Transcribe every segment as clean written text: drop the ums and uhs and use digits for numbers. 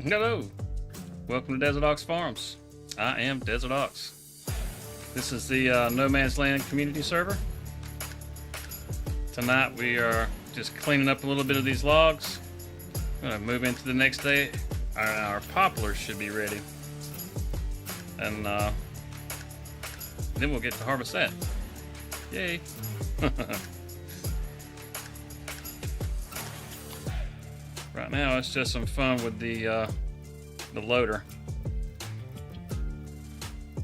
Hello, welcome to Desert Ox Farms. I am Desert Ox. This is the No Man's Land community server. Tonight we are just cleaning up a little bit of these logs. I'm gonna move into the next day. Our poplars should be ready, and then we'll get to harvest that. Yay! Right now it's just some fun with the loader.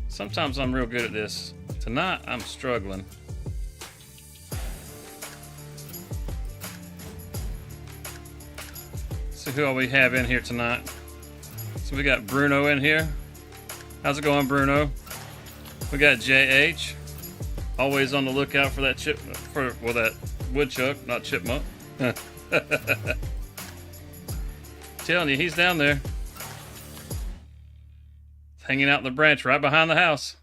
Sometimes I'm real good at this. Tonight I'm struggling. See who all we have in here tonight. So we got Bruno in here. How's it going, Bruno? We got JH, always on the lookout for that that woodchuck, not chipmunk. Telling you, he's down there, hanging out in the branch right behind the house.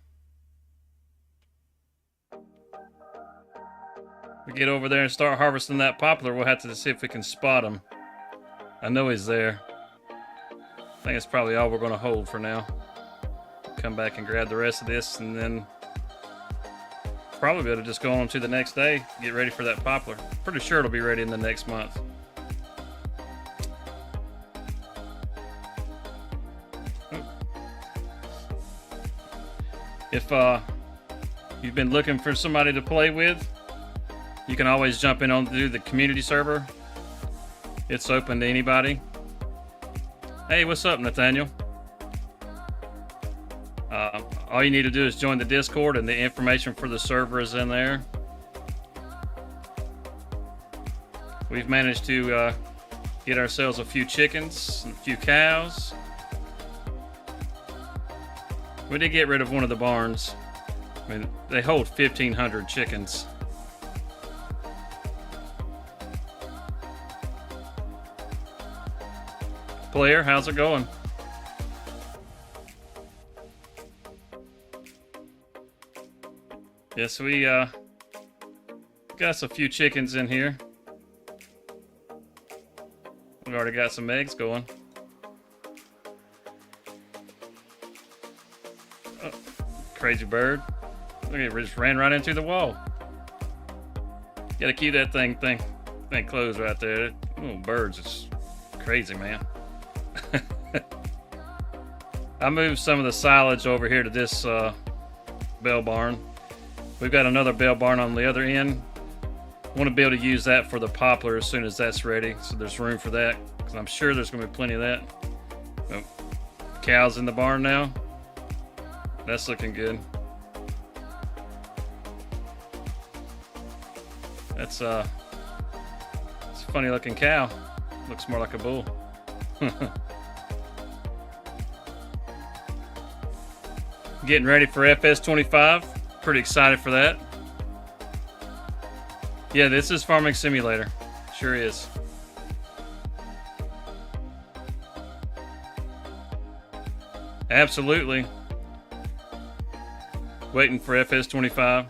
We get over there and start harvesting that poplar. We'll have to see if we can spot him. I know he's there. I think it's probably all we're going to hold for now. Come back and grab the rest of this, and then probably be able to just go on to the next day, get ready for that poplar. Pretty sure it'll be ready in the next month. If you've been looking for somebody to play with, you can always jump in onto the community server. It's open to anybody. Hey, what's up, Nathaniel? All you need to do is join the Discord, and the information for the server is in there. We've managed to get ourselves a few chickens and a few cows. We did get rid of one of the barns. I mean, they hold 1,500 chickens. Player, how's it going? Yes, we got us a few chickens in here. We already got some eggs going. Oh, crazy bird. Look at it, just ran right into the wall. Gotta keep that thing closed right there. Little birds, it's crazy, man. I moved some of the silage over here to this bale barn. We've got another bale barn on the other end. I want to be able to use that for the poplar as soon as that's ready, so there's room for that, because I'm sure there's going to be plenty of that. Oh, cows in the barn now. That's looking good. It's a funny looking cow. Looks more like a bull. Getting ready for FS25. Pretty excited for that. Yeah, this is Farming Simulator. Sure is. Absolutely. Waiting for FS25.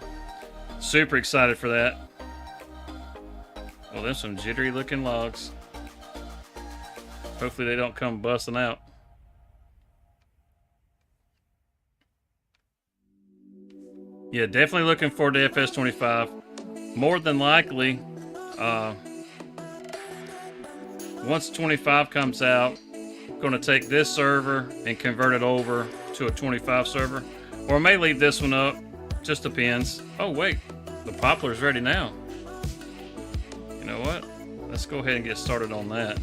Super excited for that. Well, there's some jittery looking logs. Hopefully they don't come busting out. Yeah, definitely looking forward to FS25. More than likely, once 25 comes out, I'm going to take this server and convert it over to a 25 server. Or I may leave this one up. Just depends. Oh, wait. The poplar's ready now. You know what? Let's go ahead and get started on that.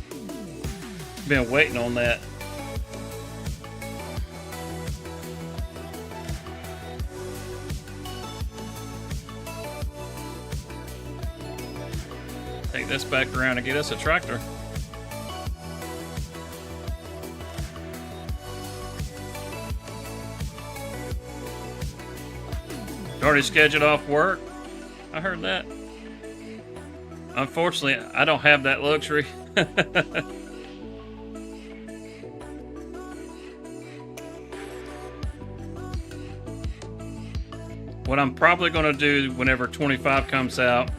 Been waiting on that. Take this back around and get us a tractor. Already scheduled off work. I heard that. Unfortunately, I don't have that luxury. What I'm probably going to do whenever 25 comes out,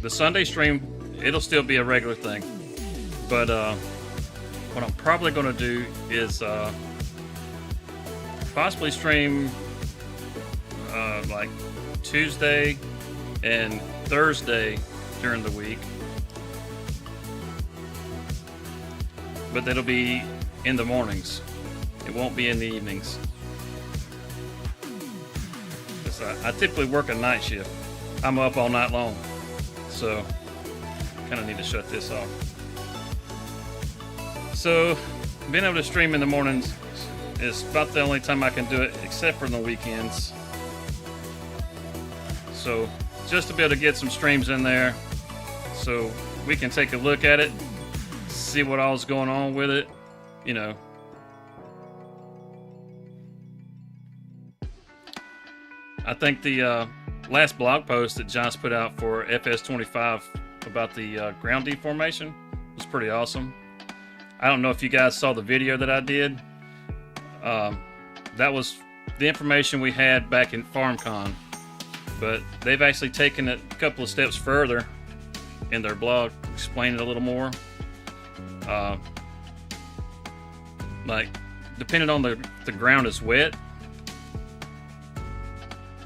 the Sunday stream, it'll still be a regular thing. But what I'm probably going to do is possibly stream like Tuesday and Thursday during the week, but that'll be in the mornings. It won't be in the evenings. I typically work a night shift. I'm up all night long, so kind of need to shut this off. So being able to stream in the mornings is about the only time I can do it, except for the weekends. So just to be able to get some streams in there so we can take a look at it, see what all's going on with it, you know. I think the last blog post that John's put out for FS25 about the ground deformation was pretty awesome. I don't know if you guys saw the video that I did. That was the information we had back in FarmCon, but they've actually taken it a couple of steps further in their blog, explaining it a little more. Like, depending on the ground is wet,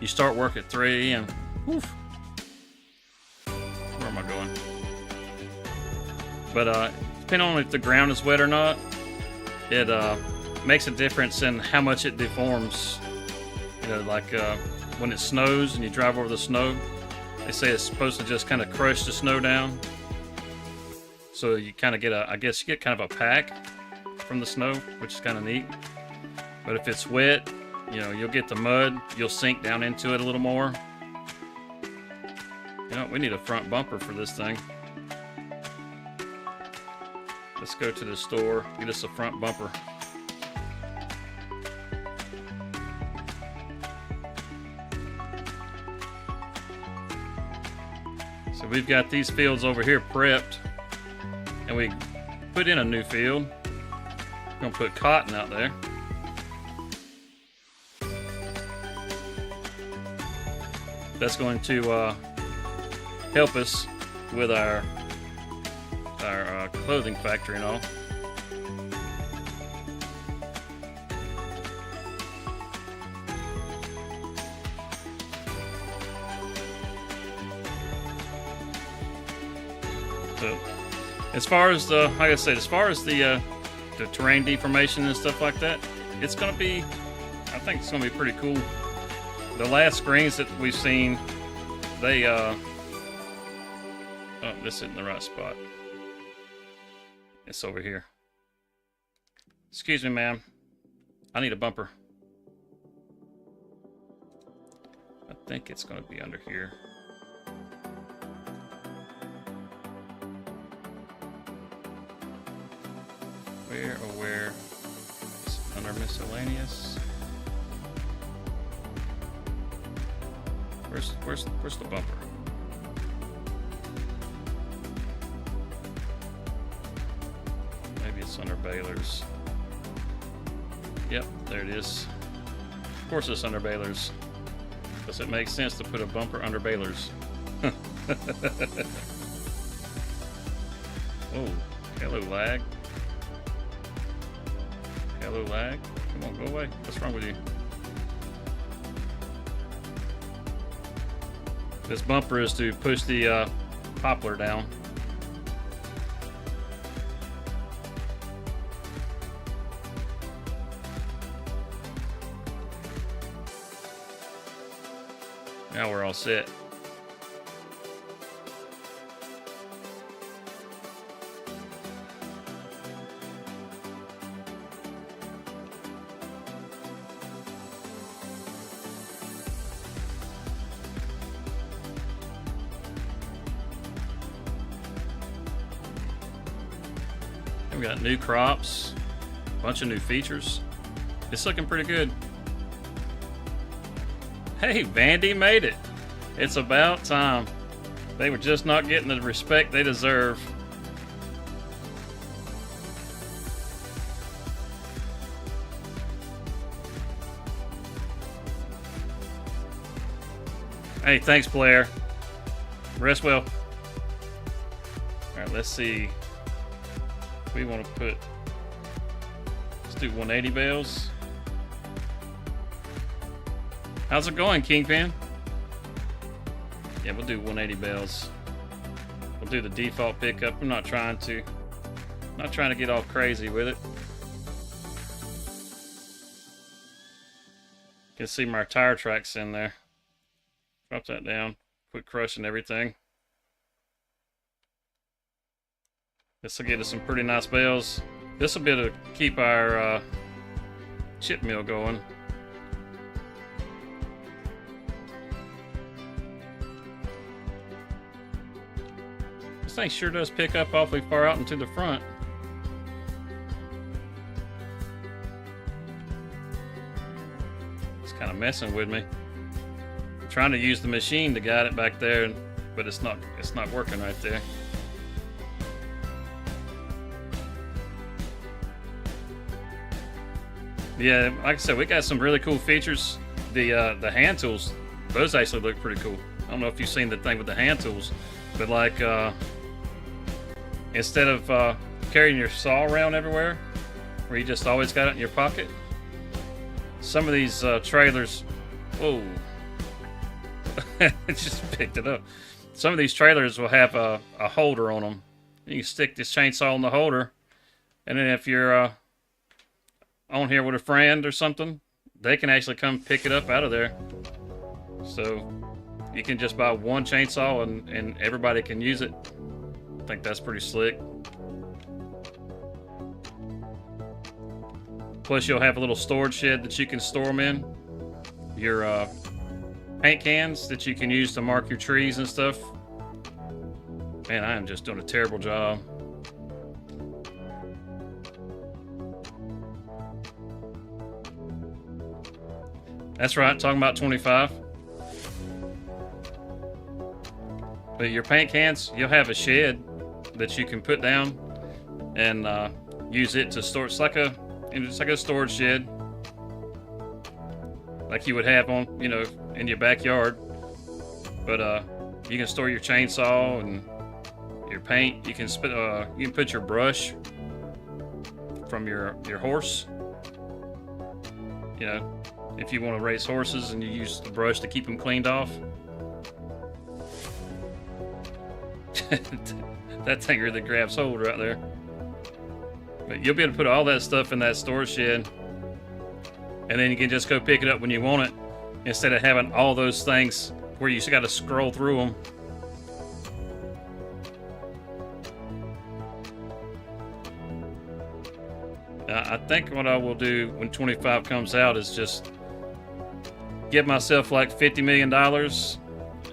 you start work at 3 a.m. Oof. Where am I going? But depending on if the ground is wet or not, it makes a difference in how much it deforms. You know, like when it snows and you drive over the snow, they say it's supposed to just kind of crush the snow down. So you kind of get I guess you get kind of a pack from the snow, which is kind of neat. But if it's wet, you know, you'll get the mud, you'll sink down into it a little more. You know, we need a front bumper for this thing. Let's go to the store, get us a front bumper. So we've got these fields over here prepped, and we put in a new field. We're gonna put cotton out there. That's going to help us with our clothing factory and all. So, as far as the, like I said, as far as the terrain deformation and stuff like that, it's going to be, I think it's going to be pretty cool. The last screens that we've seen, they, oh, this isn't the right spot. It's over here. Excuse me, ma'am. I need a bumper. I think it's going to be under here. Where? It's under miscellaneous. Where's the bumper? Maybe it's under balers. Yep, there it is. Of course it's under balers. Because it makes sense to put a bumper under balers. Oh, hello lag. Hello lag. Come on, go away. What's wrong with you? This bumper is to push the poplar down. Now we're all set. We got new crops, a bunch of new features. It's looking pretty good. Hey, Vandy made it. It's about time. They were just not getting the respect they deserve. Hey, thanks, Blair. Rest well. All right, let's see. We want to put Let's do 180 bales. How's it going, Kingpin? Yeah, we'll do 180 bales. We'll do the default pickup. I'm not trying to get all crazy with it. You can see my tire tracks in there. Drop that down. Quit crushing everything. This will get us some pretty nice bales. This will be able to keep our chip mill going. This thing sure does pick up awfully far out into the front. It's kind of messing with me. I'm trying to use the machine to guide it back there, but it's not working right there. Yeah, like I said, we got some really cool features. The hand tools, those actually look pretty cool. I don't know if you've seen the thing with the hand tools, but like instead of carrying your saw around everywhere, where you just always got it in your pocket, some of these trailers, whoa, it just picked it up. Some of these trailers will have a holder on them. You can stick this chainsaw in the holder, and then if you're on here with a friend or something, they can actually come pick it up out of there. So you can just buy one chainsaw and everybody can use it. I think that's pretty slick. Plus you'll have a little storage shed that you can store them in. Your paint cans that you can use to mark your trees and stuff. Man, I am just doing a terrible job. That's right, talking about 25. But your paint cans, you'll have a shed that you can put down and use it to store. It's like a storage shed, like you would have on, you know, in your backyard. But you can store your chainsaw and your paint. You can put your brush from your horse. You know, if you want to race horses and you use the brush to keep them cleaned off. That thing really grabs hold right there. But you'll be able to put all that stuff in that storage shed, and then you can just go pick it up when you want it, instead of having all those things where you just got to scroll through them. I think what I will do when 25 comes out is just give myself like $50 million,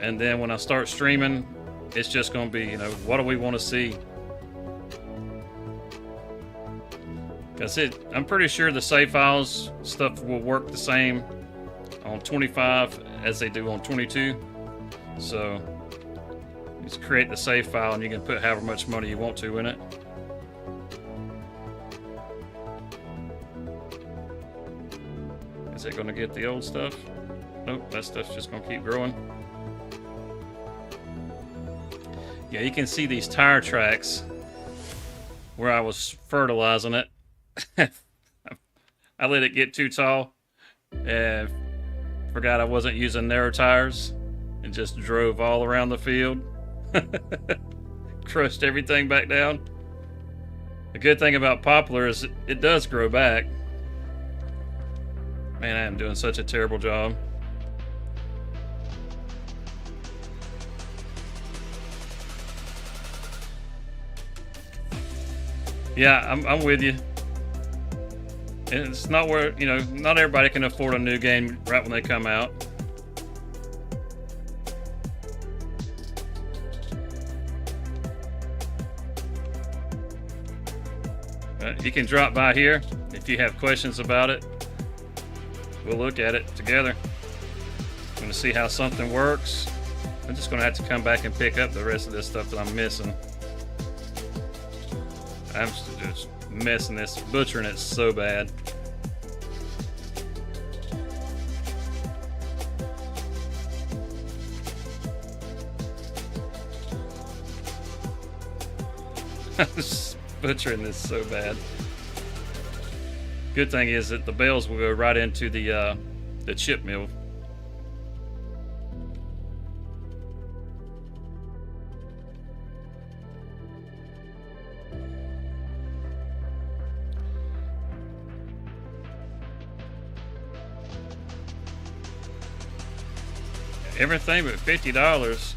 and then when I start streaming, it's just going to be, you know, what do we want to see? Because I'm pretty sure the save files stuff will work the same on 25 as they do on 22. So just create the save file and you can put however much money you want to in it. Is it going to get the old stuff? Nope, that stuff's just going to keep growing. Yeah, you can see these tire tracks where I was fertilizing it. I let it get too tall and forgot I wasn't using narrow tires and just drove all around the field. Crushed everything back down. The good thing about poplar is it does grow back. Man, I am doing such a terrible job. Yeah, I'm with you. And it's not where, you know, not everybody can afford a new game right when they come out. You can drop by here if you have questions about it. We'll look at it together. I'm going to see how something works. I'm just going to have to come back and pick up the rest of this stuff that I'm missing. I'm just messing this, butchering it so bad. I'm just butchering this so bad. Good thing is that the bales will go right into the chip mill. Everything but $50.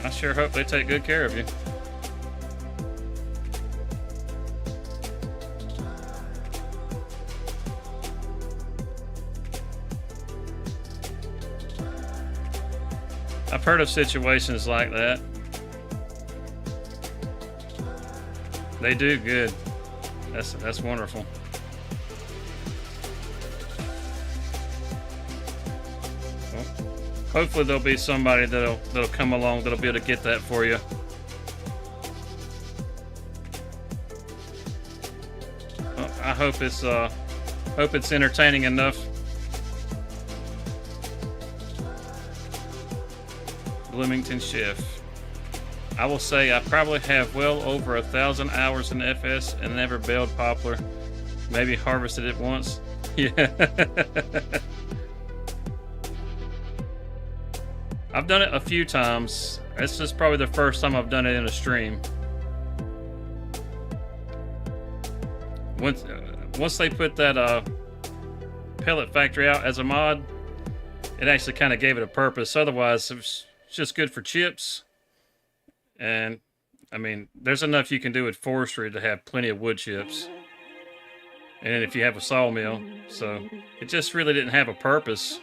I sure hope they take good care of you. I've heard of situations like that. They do good. That's wonderful. Well, hopefully there'll be somebody that'll come along that'll be able to get that for you. Well, I hope it's entertaining enough. Bloomington Chef. I will say I probably have well over 1,000 hours in FS and never baled poplar. Maybe harvested it once. Yeah. I've done it a few times. This is probably the first time I've done it in a stream. Once they put that pellet factory out as a mod, it actually kind of gave it a purpose. Otherwise, it's just good for chips. And I mean, there's enough you can do with forestry to have plenty of wood chips. And if you have a sawmill, so it just really didn't have a purpose.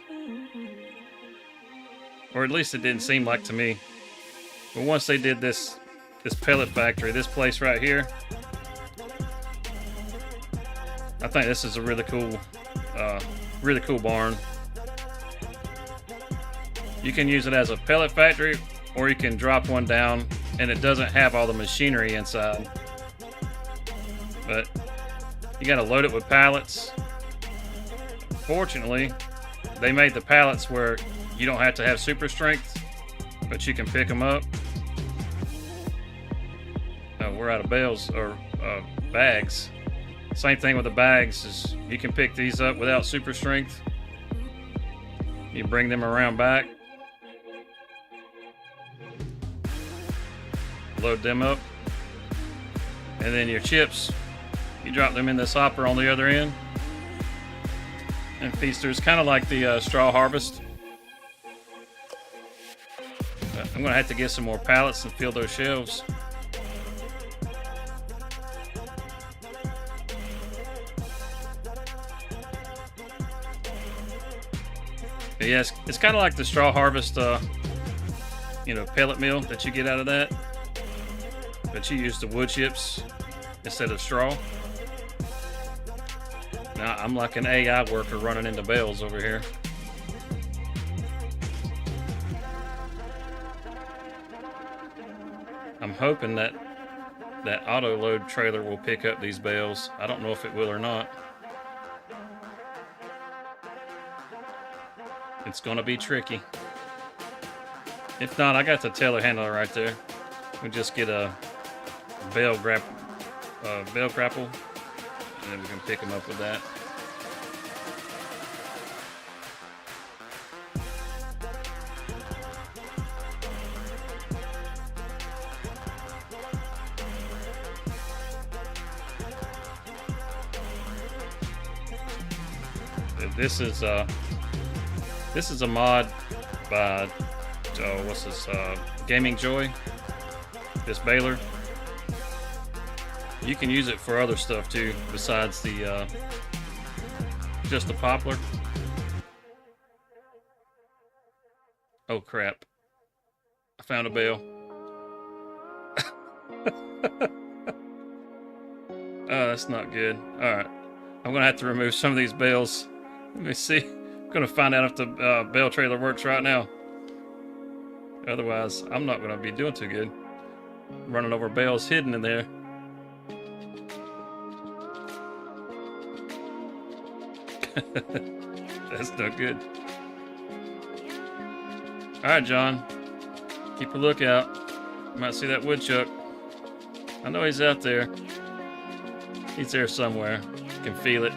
Or at least it didn't seem like to me. But once they did this pellet factory, this place right here, I think this is a really cool barn. You can use it as a pellet factory, or you can drop one down and it doesn't have all the machinery inside. But you gotta load it with pallets. Fortunately, they made the pallets where you don't have to have super strength, but you can pick them up. Oh, we're out of bales or bags. Same thing with the bags, is you can pick these up without super strength. You bring them around back. Load them up, and then your chips, you drop them in this hopper on the other end. And Feaster's kind of like the straw harvest. But I'm gonna have to get some more pallets and fill those shelves. But yeah, it's kind of like the straw harvest, pellet mill that you get out of that. But you use the wood chips instead of straw. Now I'm like an AI worker running into bales over here. I'm hoping that auto load trailer will pick up these bales. I don't know if it will or not. It's gonna be tricky. If not, I got the telehandler right there. We'll just get a bale grapple, and then we can pick them up with that. This is a mod by Gaming Joy. This baler. You can use it for other stuff too, besides the just the poplar. Oh crap! I found a bale. Oh, that's not good. All right, I'm gonna have to remove some of these bales. Let me see. I'm gonna find out if the bale trailer works right now. Otherwise, I'm not gonna be doing too good. Running over bales hidden in there. That's no good. Alright, John. Keep a lookout. You might see that woodchuck. I know he's out there. He's there somewhere. can feel it.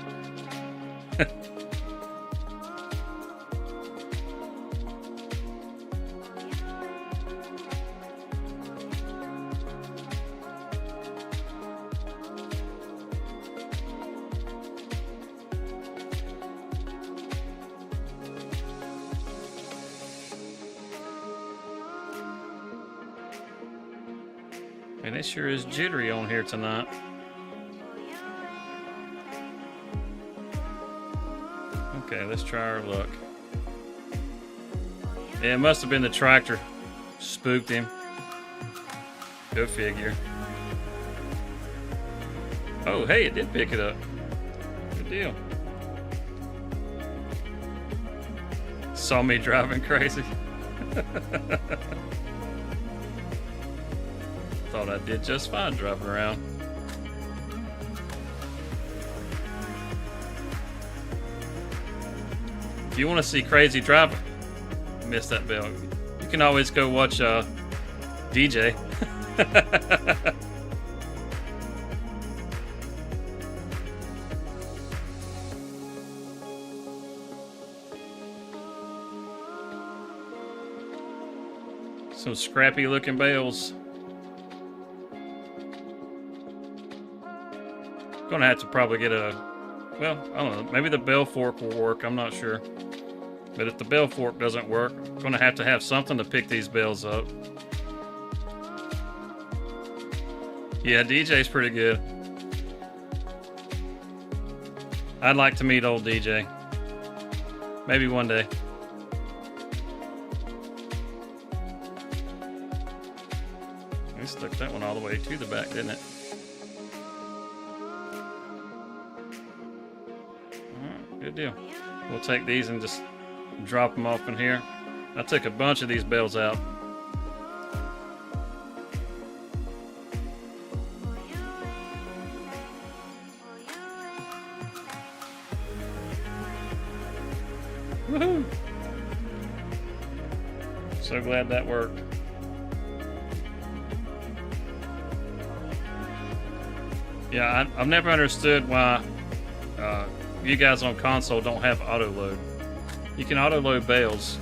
And it sure is jittery on here tonight. Okay, let's try our luck. Yeah, it must have been the tractor. Spooked him. Go figure. Oh, hey, it did pick it up. Good deal. Saw me driving crazy. Thought I did just fine driving around. If you want to see crazy driving, miss that bell. You can always go watch DJ. Some scrappy looking bales. Gonna have to probably get a, well, I don't know, maybe the bell fork will work, I'm not sure. But if the bell fork doesn't work, I'm gonna have something to pick these bells up. Yeah, DJ's pretty good. I'd like to meet old DJ. Maybe one day. We stuck that one all the way to the back, didn't it? Good deal. We'll take these and just drop them off in here. I took a bunch of these bells out. Woohoo! So glad that worked. Yeah, I've never understood why you guys on console don't have auto load. You can auto load bales.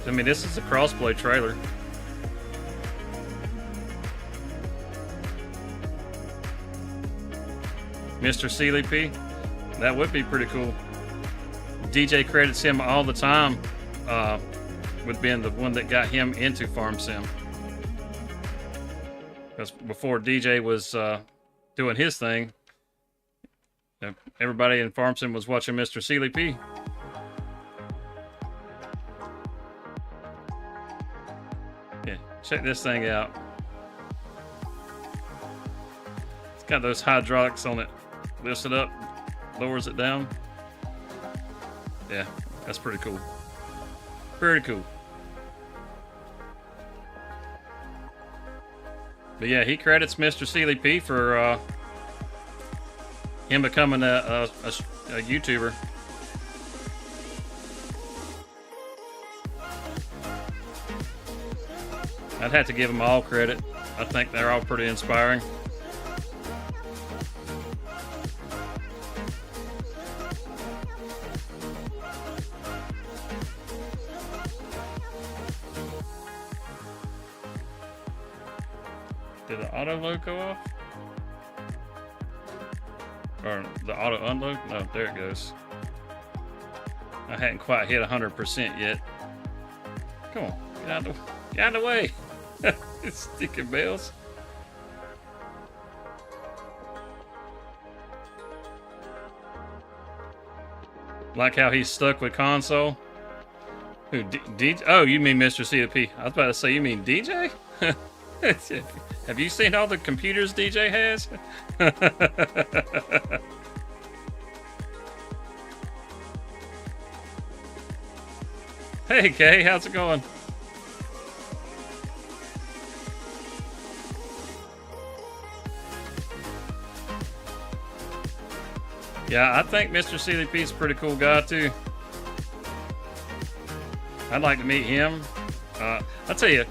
I mean, this is a crossplay trailer. Mr. Sealy P, that would be pretty cool. DJ credits him all the time with being the one that got him into Farm Sim. Because before DJ was doing his thing, everybody in Farm Sim was watching Mr. Sealy P. Yeah, check this thing out. It's got those hydraulics on it. Lifts it up, lowers it down. Yeah, that's pretty cool. Pretty cool. But yeah, he credits Mr. Sealy P for him becoming a YouTuber. I'd have to give them all credit. I think they're all pretty inspiring. Did the auto load go off? Or the auto unload? No, there it goes. I hadn't quite hit 100% yet. Come on, get out of the way. Sticking bells. Like how he's stuck with console. Who? Oh, you mean Mr. CP? I was about to say, you mean DJ? Have you seen all the computers DJ has? Hey, Kay, how's it going? Yeah, I think Mr. CDP is a pretty cool guy too. I'd like to meet him. I'll tell you,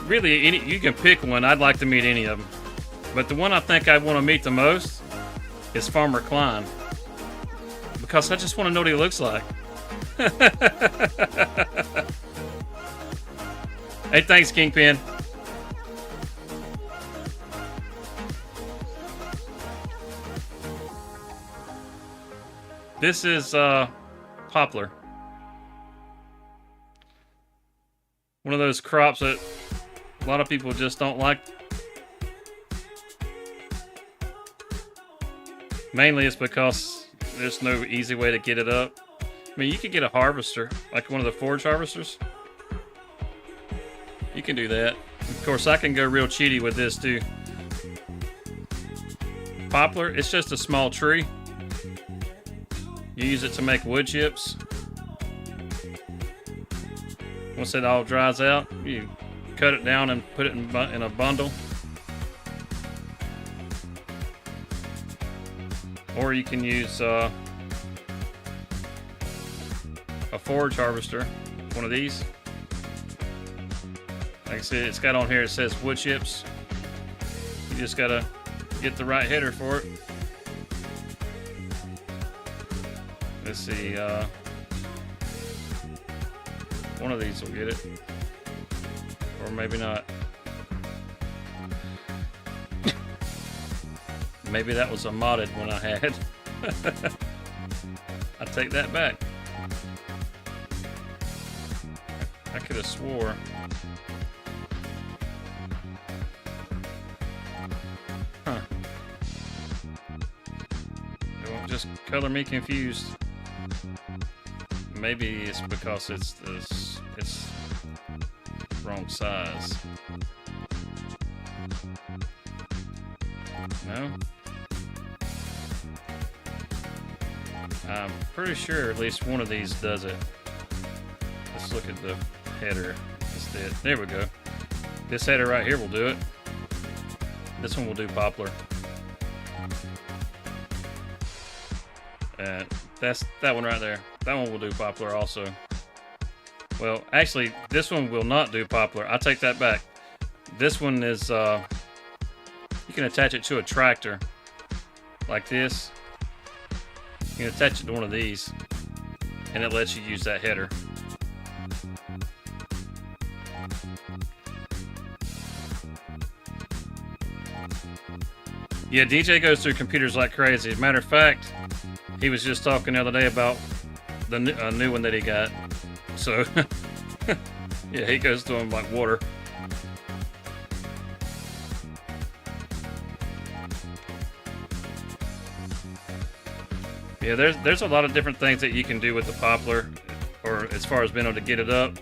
really, you can pick one. I'd like to meet any of them. But the one I think I want to meet the most is Farmer Klein. Because I just want to know what he looks like. Hey, thanks, Kingpin. This is poplar. One of those crops that a lot of people just don't like. Mainly it's because there's no easy way to get it up. I mean, you could get a harvester, like one of the forage harvesters. You can do that. Of course, I can go real cheaty with this too. Poplar, it's just a small tree. You use it to make wood chips. Once it all dries out, you cut it down and put it in a bundle. Or you can use a forage harvester, one of these. Like I said, it's got on here, it says wood chips. You just gotta get the right header for it. Let's see, one of these will get it. Or maybe not. Maybe that was a modded one I had. I take that back. I could have swore. Huh. It won't just color me confused. Maybe it's because it's wrong size. No? I'm pretty sure at least one of these does it. Let's look at the header instead. There we go. This header right here will do it. This one will do poplar. That's that one right there. That one will do poplar also. Well, actually, this one will not do poplar. I take that back. This one is, you can attach it to a tractor like this. You can attach it to one of these and it lets you use that header. Yeah, DJ goes through computers like crazy. As a matter of fact, he was just talking the other day about the new one that he got. So, yeah, he goes through them like water. Yeah, there's a lot of different things that you can do with the poplar, or as far as being able to get it up.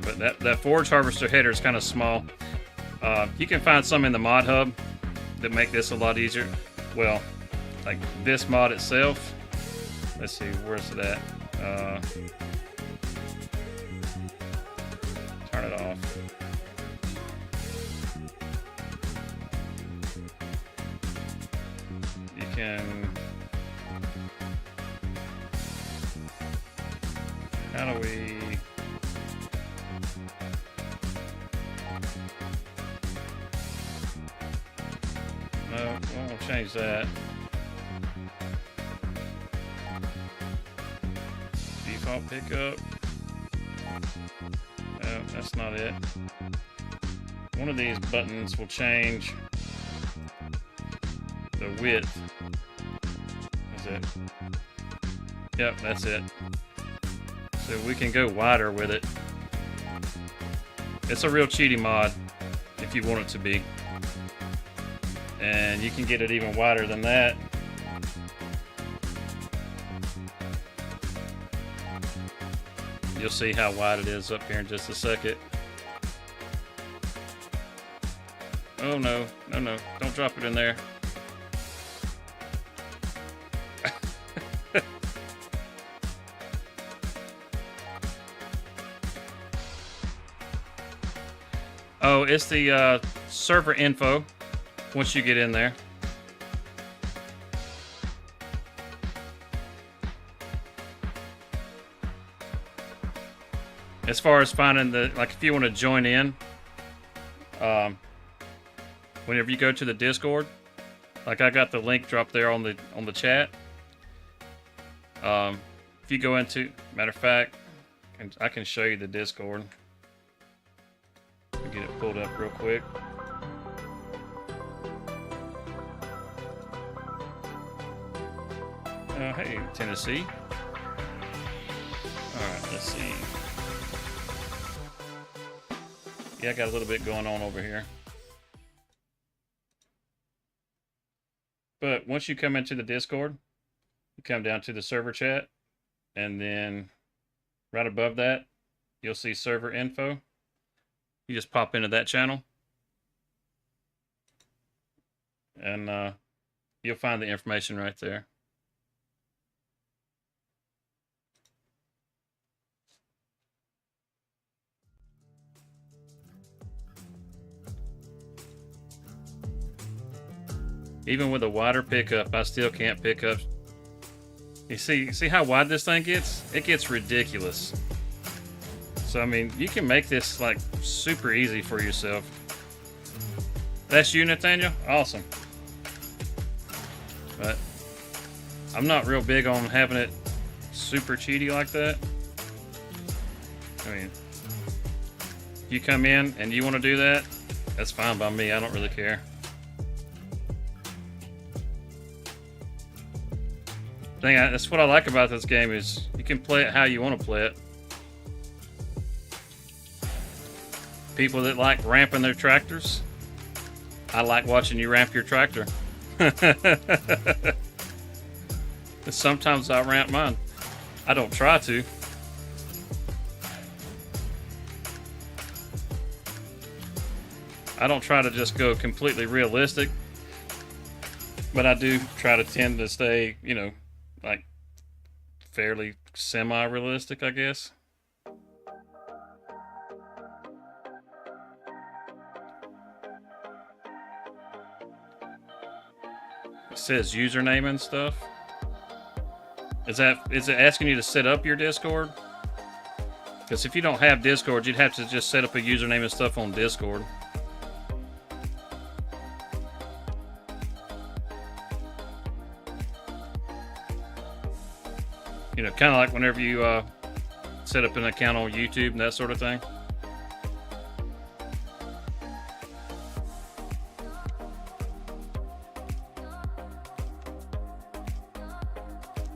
But that forage harvester header is kind of small. You can find some in the mod hub that make this a lot easier. Well, like this mod itself. Let's see, where's it at? Turn it off. You can... How do we... No, we won't change that. Default pickup. No, that's not it. One of these buttons will change the width. Is it? Yep, that's it. So we can go wider with it. It's a real cheaty mod if you want it to be. And you can get it even wider than that. You'll see how wide it is up here in just a second. Oh no, no, no, don't drop it in there. Oh, it's the server info once you get in there. As far as finding the, like if you want to join in, whenever you go to the Discord, like I got the link dropped there on the chat. If you go into, matter of fact, I can show you the Discord. Get it pulled up real quick. Hey, Tennessee. Alright, let's see. Yeah, I got a little bit going on over here. But once you come into the Discord, you come down to the server chat, and then right above that, you'll see server info. You just pop into that channel, and you'll find the information right there. Even with a wider pickup, I still can't pick up. You see how wide this thing gets? It gets ridiculous. So, I mean, you can make this, like, super easy for yourself. That's you, Nathaniel? Awesome. But I'm not real big on having it super cheaty like that. I mean, if you come in and you want to do that, that's fine by me. I don't really care. That's what I like about this game, is you can play it how you want to play it. People that like ramping their tractors, I like watching you ramp your tractor. Sometimes I ramp mine. I don't try to. I don't try to just go completely realistic, but I do try to tend to stay, you know, like fairly semi-realistic, I guess. It says username and stuff. Is it asking you to set up your Discord? Because if you don't have Discord, you'd have to just set up a username and stuff on Discord. You know, kind of like whenever you set up an account on YouTube and that sort of thing.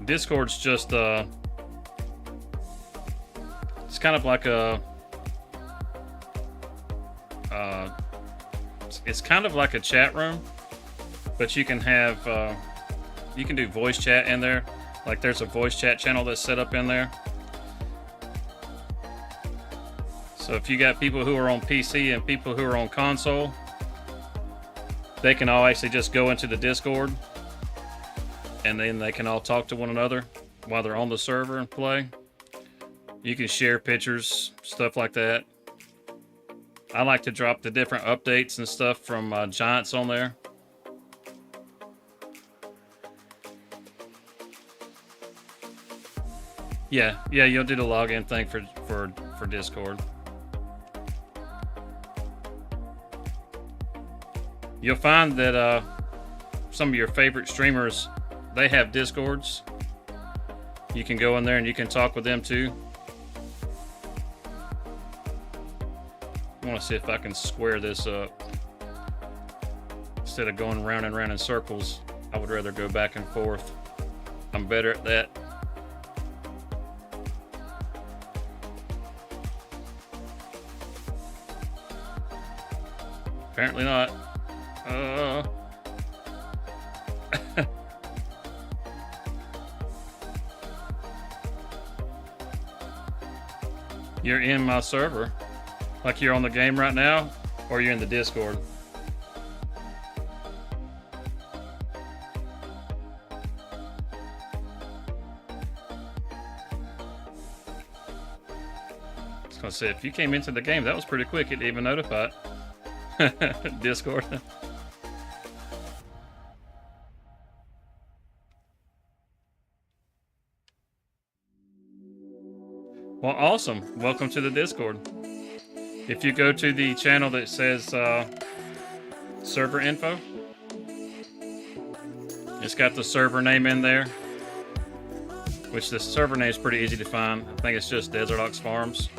Discord's just it's kind of like a it's kind of like a chat room, but you can have you can do voice chat in there. Like there's a voice chat channel that's set up in there. So if you got people who are on PC and people who are on console, they can all actually just go into the Discord, and then they can all talk to one another while they're on the server and play. You can share pictures, stuff like that. I like to drop the different updates and stuff from Giants on there. Yeah, you'll do the login thing for Discord. You'll find that some of your favorite streamers, they have Discords. You can go in there and you can talk with them too. I want to see if I can square this up. Instead of going round and round in circles, I would rather go back and forth. I'm better at that. Apparently not. You're in my server. Like you're on the game right now, or you're in the Discord. I was gonna say, if you came into the game, that was pretty quick. It didn't even notify it. Discord. Well, awesome. Welcome to the Discord. If you go to the channel that says server info. It's got the server name in there, which the server name is pretty easy to find. I think it's just Desert Ox Farms.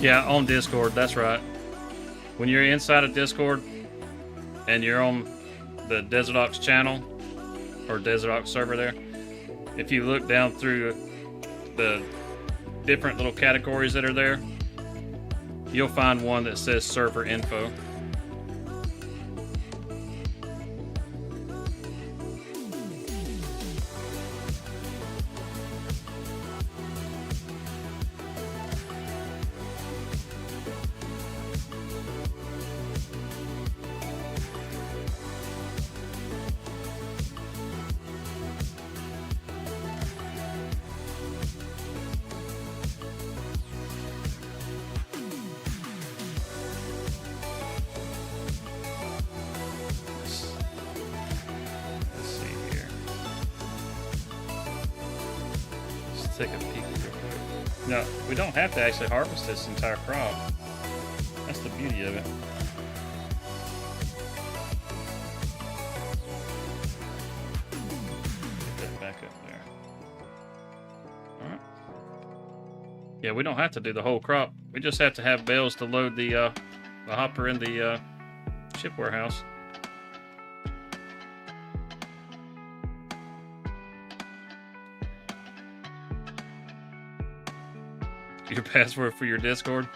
Yeah, on Discord, that's right. When you're inside of Discord and you're on the Desert Ox channel or Desert Ox server there, if you look down through the different little categories that are there, you'll find one that says server info. Take a peek real quick. No, we don't have to actually harvest this entire crop. That's the beauty of it. Get that back up there. Alright. Yeah, we don't have to do the whole crop. We just have to have bales to load the hopper in the ship warehouse. Your password for your Discord?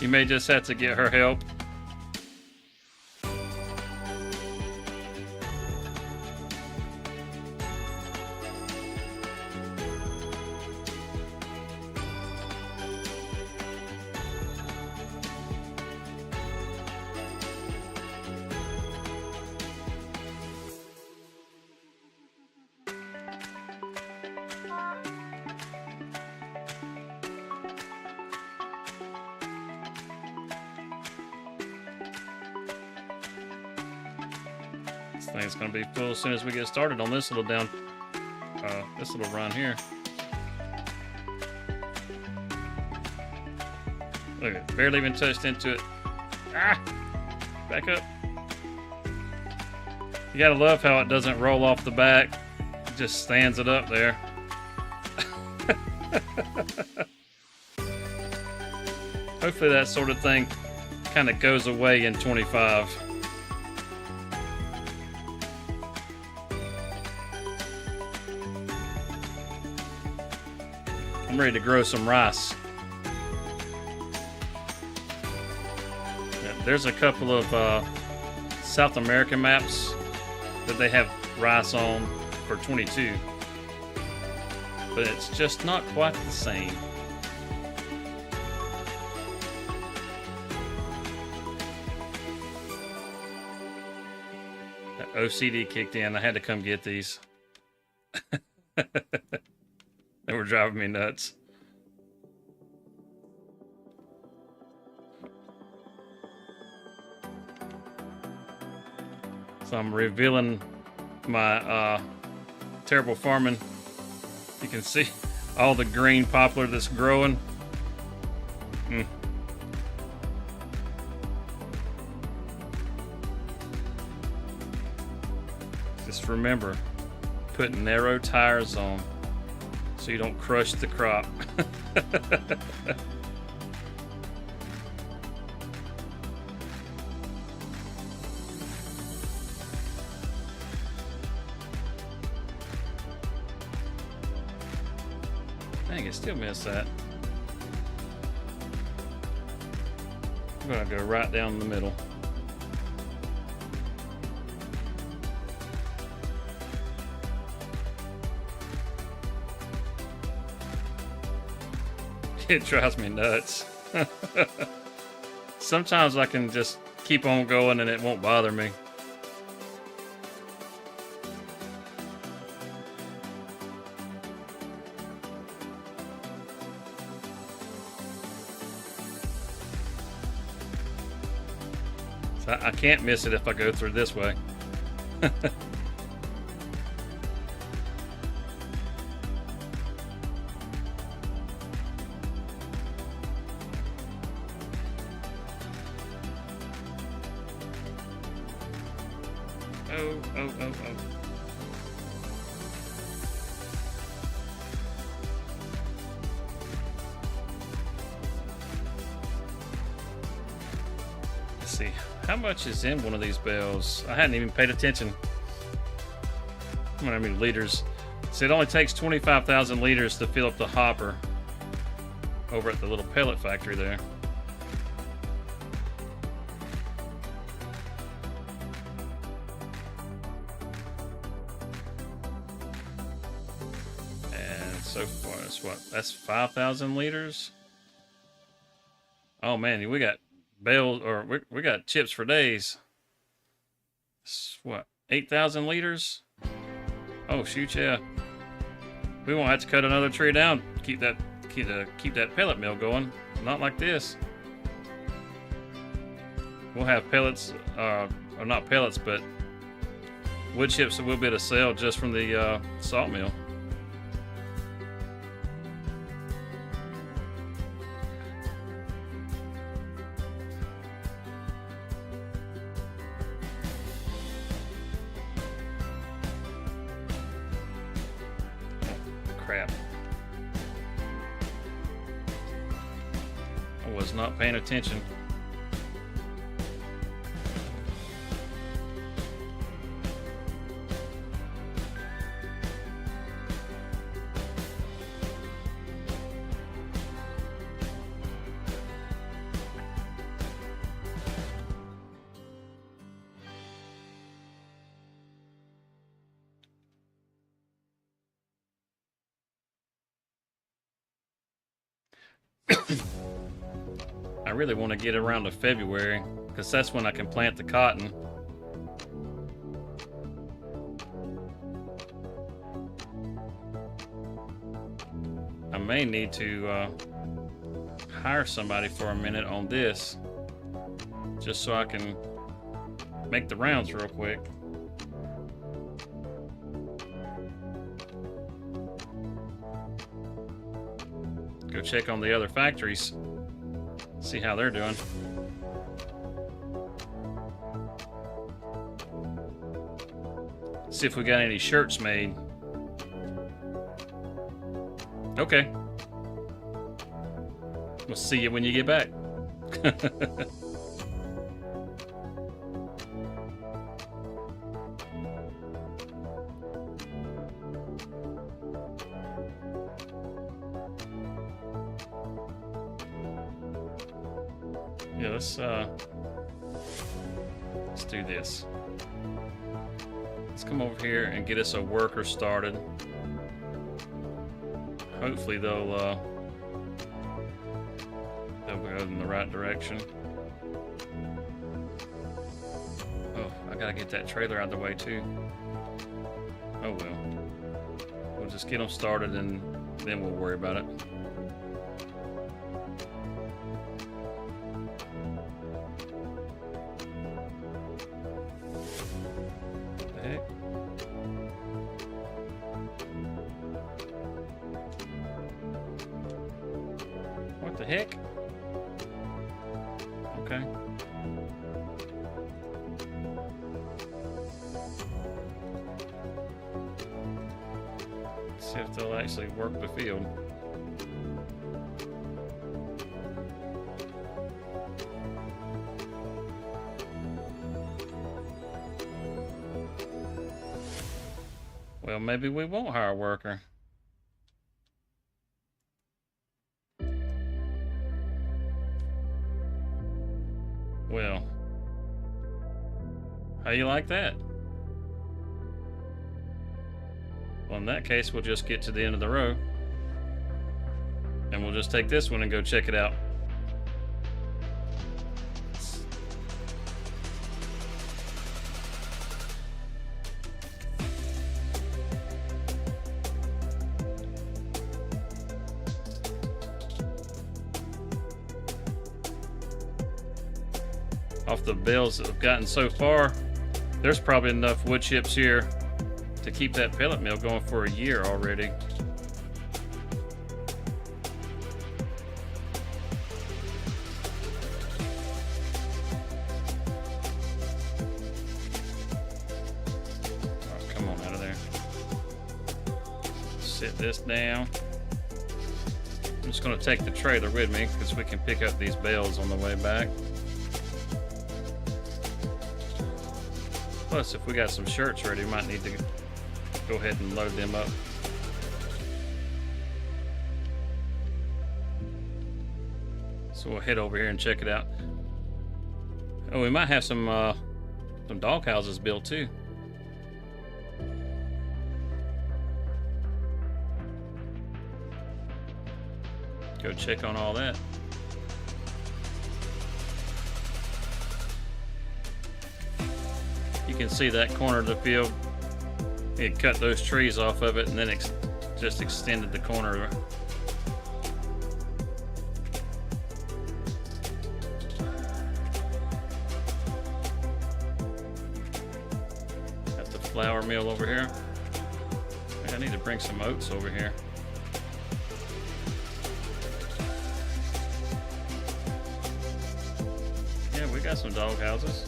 You may just have to get her help. This thing's gonna be full as soon as we get started on this little this little run here. Look at it, barely even touched into it. Ah! Back up. You gotta love how it doesn't roll off the back. It just stands it up there. Hopefully that sort of thing kind of goes away in 25. I'm ready to grow some rice. Yeah, there's a couple of South American maps that they have rice on for 22, but it's just not quite the same. That OCD kicked in. I had to come get these. They were driving me nuts. So I'm revealing my terrible farming. You can see all the green poplar that's growing. Just remember, put narrow tires on so you don't crush the crop. Dang, it still missed that. I'm gonna go right down the middle. It drives me nuts. Sometimes I can just keep on going and it won't bother me. So I can't miss it if I go through this way. Oh. Let's see. How much is in one of these bells? I hadn't even paid attention. How many liters? So it only takes 25,000 liters to fill up the hopper over at the little pellet factory there. So far, that's 5,000 liters. Oh man, we got bales, or we got chips for days. It's what, 8,000 liters? Oh shoot, yeah. We won't have to cut another tree down. Keep that pellet mill going. Not like this. We'll have pellets, or not pellets, but wood chips that we'll be able to sell just from the salt mill. Crap. I was not paying attention. I really want to get around to February because that's when I can plant the cotton. I may need to hire somebody for a minute on this just so I can make the rounds real quick. Go check on the other factories, see how they're doing. See if we got any shirts made. Okay. We'll see you when you get back. Yeah, let's do this. Let's come over here and get us a worker started. Hopefully they'll go in the right direction. Oh, I gotta get that trailer out of the way too. Oh well. We'll just get them started and then we'll worry about it. What the heck? Okay. Let's see if they'll actually work the field. Well, maybe we won't hire a worker. Well, how you like that? Well, in that case, we'll just get to the end of the row And we'll just take this one and go check it out. Off the bales that have gotten so far, there's probably enough wood chips here to keep that pellet mill going for a year already. Oh, come on out of there. Sit this down. I'm just going to take the trailer with me because we can pick up these bales on the way back. Plus, if we got some shirts ready, we might need to go ahead and load them up. So we'll head over here and check it out. Oh, we might have some dog houses built too. Go check on all that. You can see that corner of the field. It cut those trees off of it and then just extended the corner. Got the flour mill over here. I need to bring some oats over here. Yeah, we got some dog houses.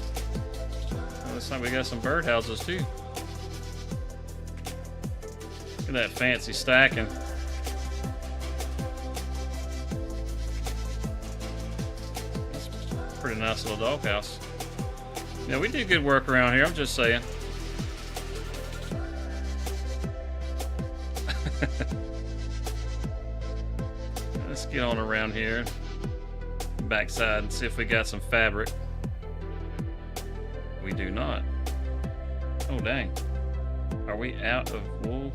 Looks like we got some bird houses too. Look at that fancy stacking. That's a pretty nice little dog house. Yeah, we do good work around here, I'm just saying. Let's get on around here. Backside and see if we got some fabric. We do not. Oh, dang. Are we out of wool?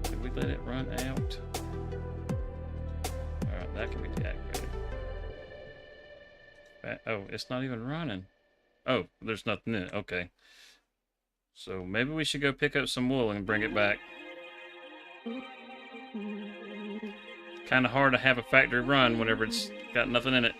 Did we let it run out? Alright, that can be deactivated. Oh, it's not even running. Oh, there's nothing in it. Okay. So maybe we should go pick up some wool and bring it back. Kind of hard to have a factory run whenever it's got nothing in it.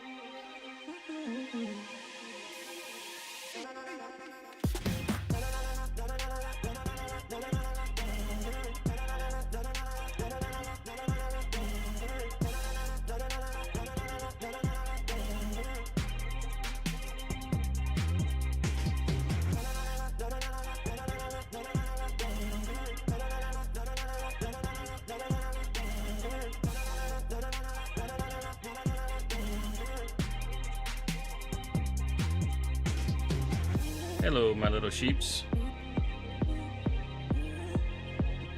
Hello, my little sheeps.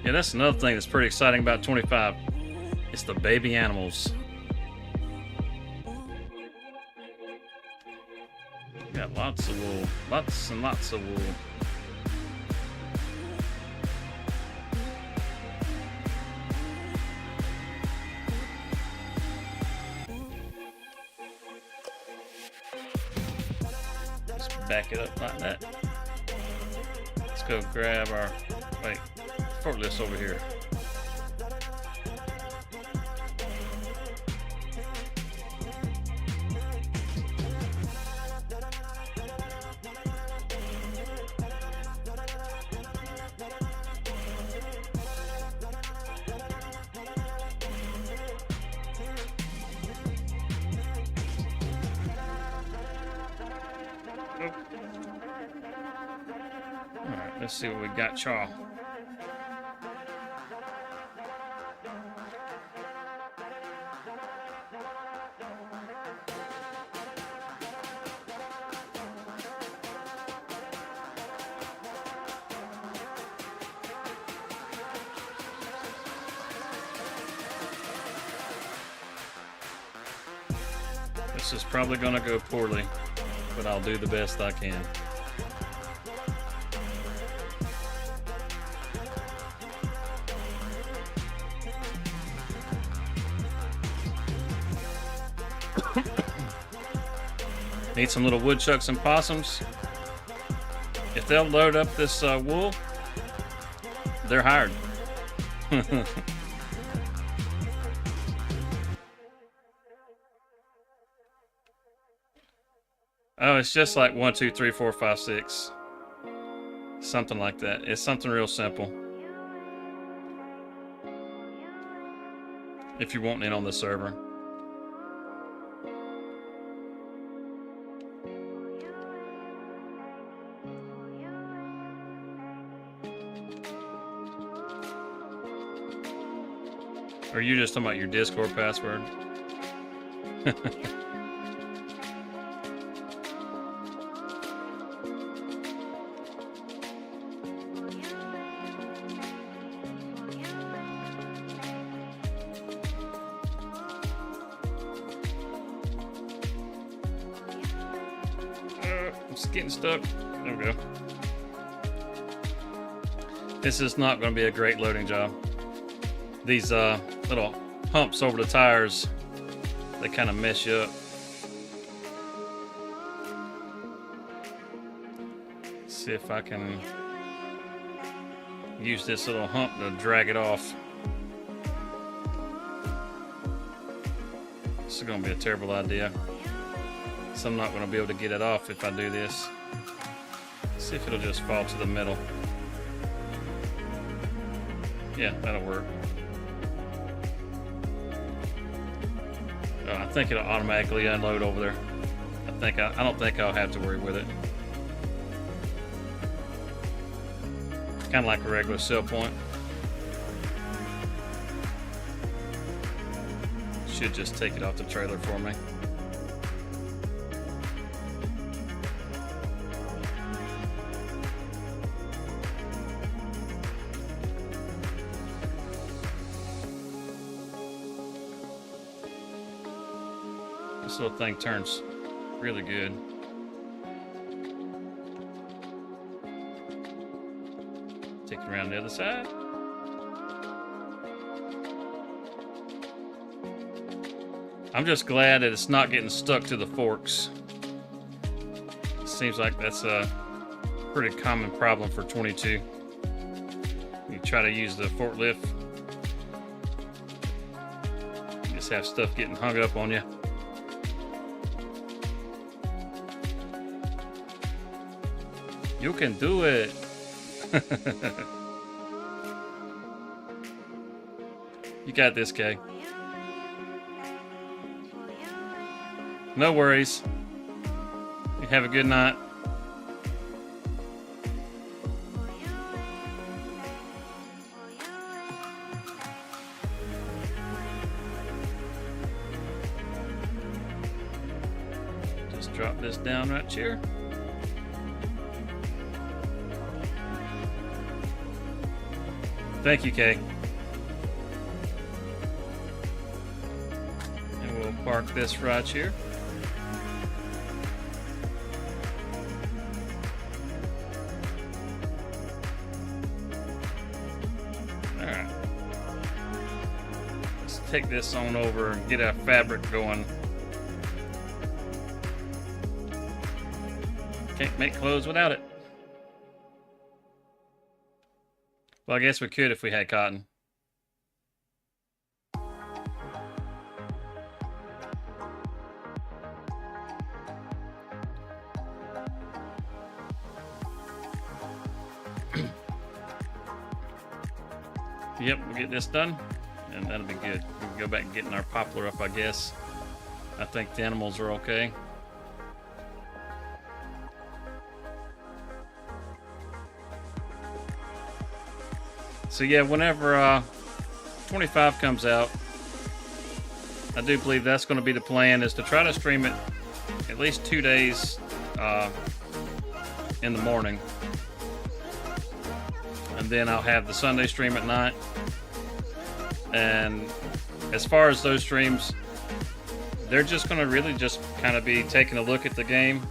Yeah, that's another thing that's pretty exciting about 25. It's the baby animals. Got lots of wool. Lots and lots of wool. Back it up like that. Let's go grab our forklifts over here. Alright, let's see what we got, y'all. This is probably going to go poorly, but I'll do the best I can. Need some little woodchucks and possums. If they'll load up this wool, they're hired. Oh, it's just like 1, 2, 3, 4, 5, 6. Something like that. It's something real simple. If you're wanting in on the server. Or are you just talking about your Discord password? It's getting stuck. There we go. This is not going to be a great loading job. These little humps over the tires, they kind of mess you up. Let's see if I can use this little hump to drag it off. This is going to be a terrible idea. So I'm not going to be able to get it off if I do this. Let's see if it'll just fall to the middle. Yeah, that'll work. I think it'll automatically unload over there. I don't think I'll have to worry with it. Kind of like a regular sell point. Should just take it off the trailer for me. This little thing turns really good. Take it around the other side. I'm just glad that it's not getting stuck to the forks. Seems like that's a pretty common problem for 22. You try to use the forklift, you just have stuff getting hung up on you. You can do it. You got this, Kay. No worries. You have a good night. Just drop this down right here. Thank you, Kay. And we'll park this right here. Alright. Let's take this on over and get our fabric going. Can't make clothes without it. Well, I guess we could if we had cotton. Yep, we'll get this done, and that'll be good. We can go back and getting our poplar up, I guess. I think the animals are okay. So yeah, whenever 25 comes out, I do believe that's going to be the plan, is to try to stream it at least 2 days in the morning. And then I'll have the Sunday stream at night. And as far as those streams, they're just going to really just kind of be taking a look at the game.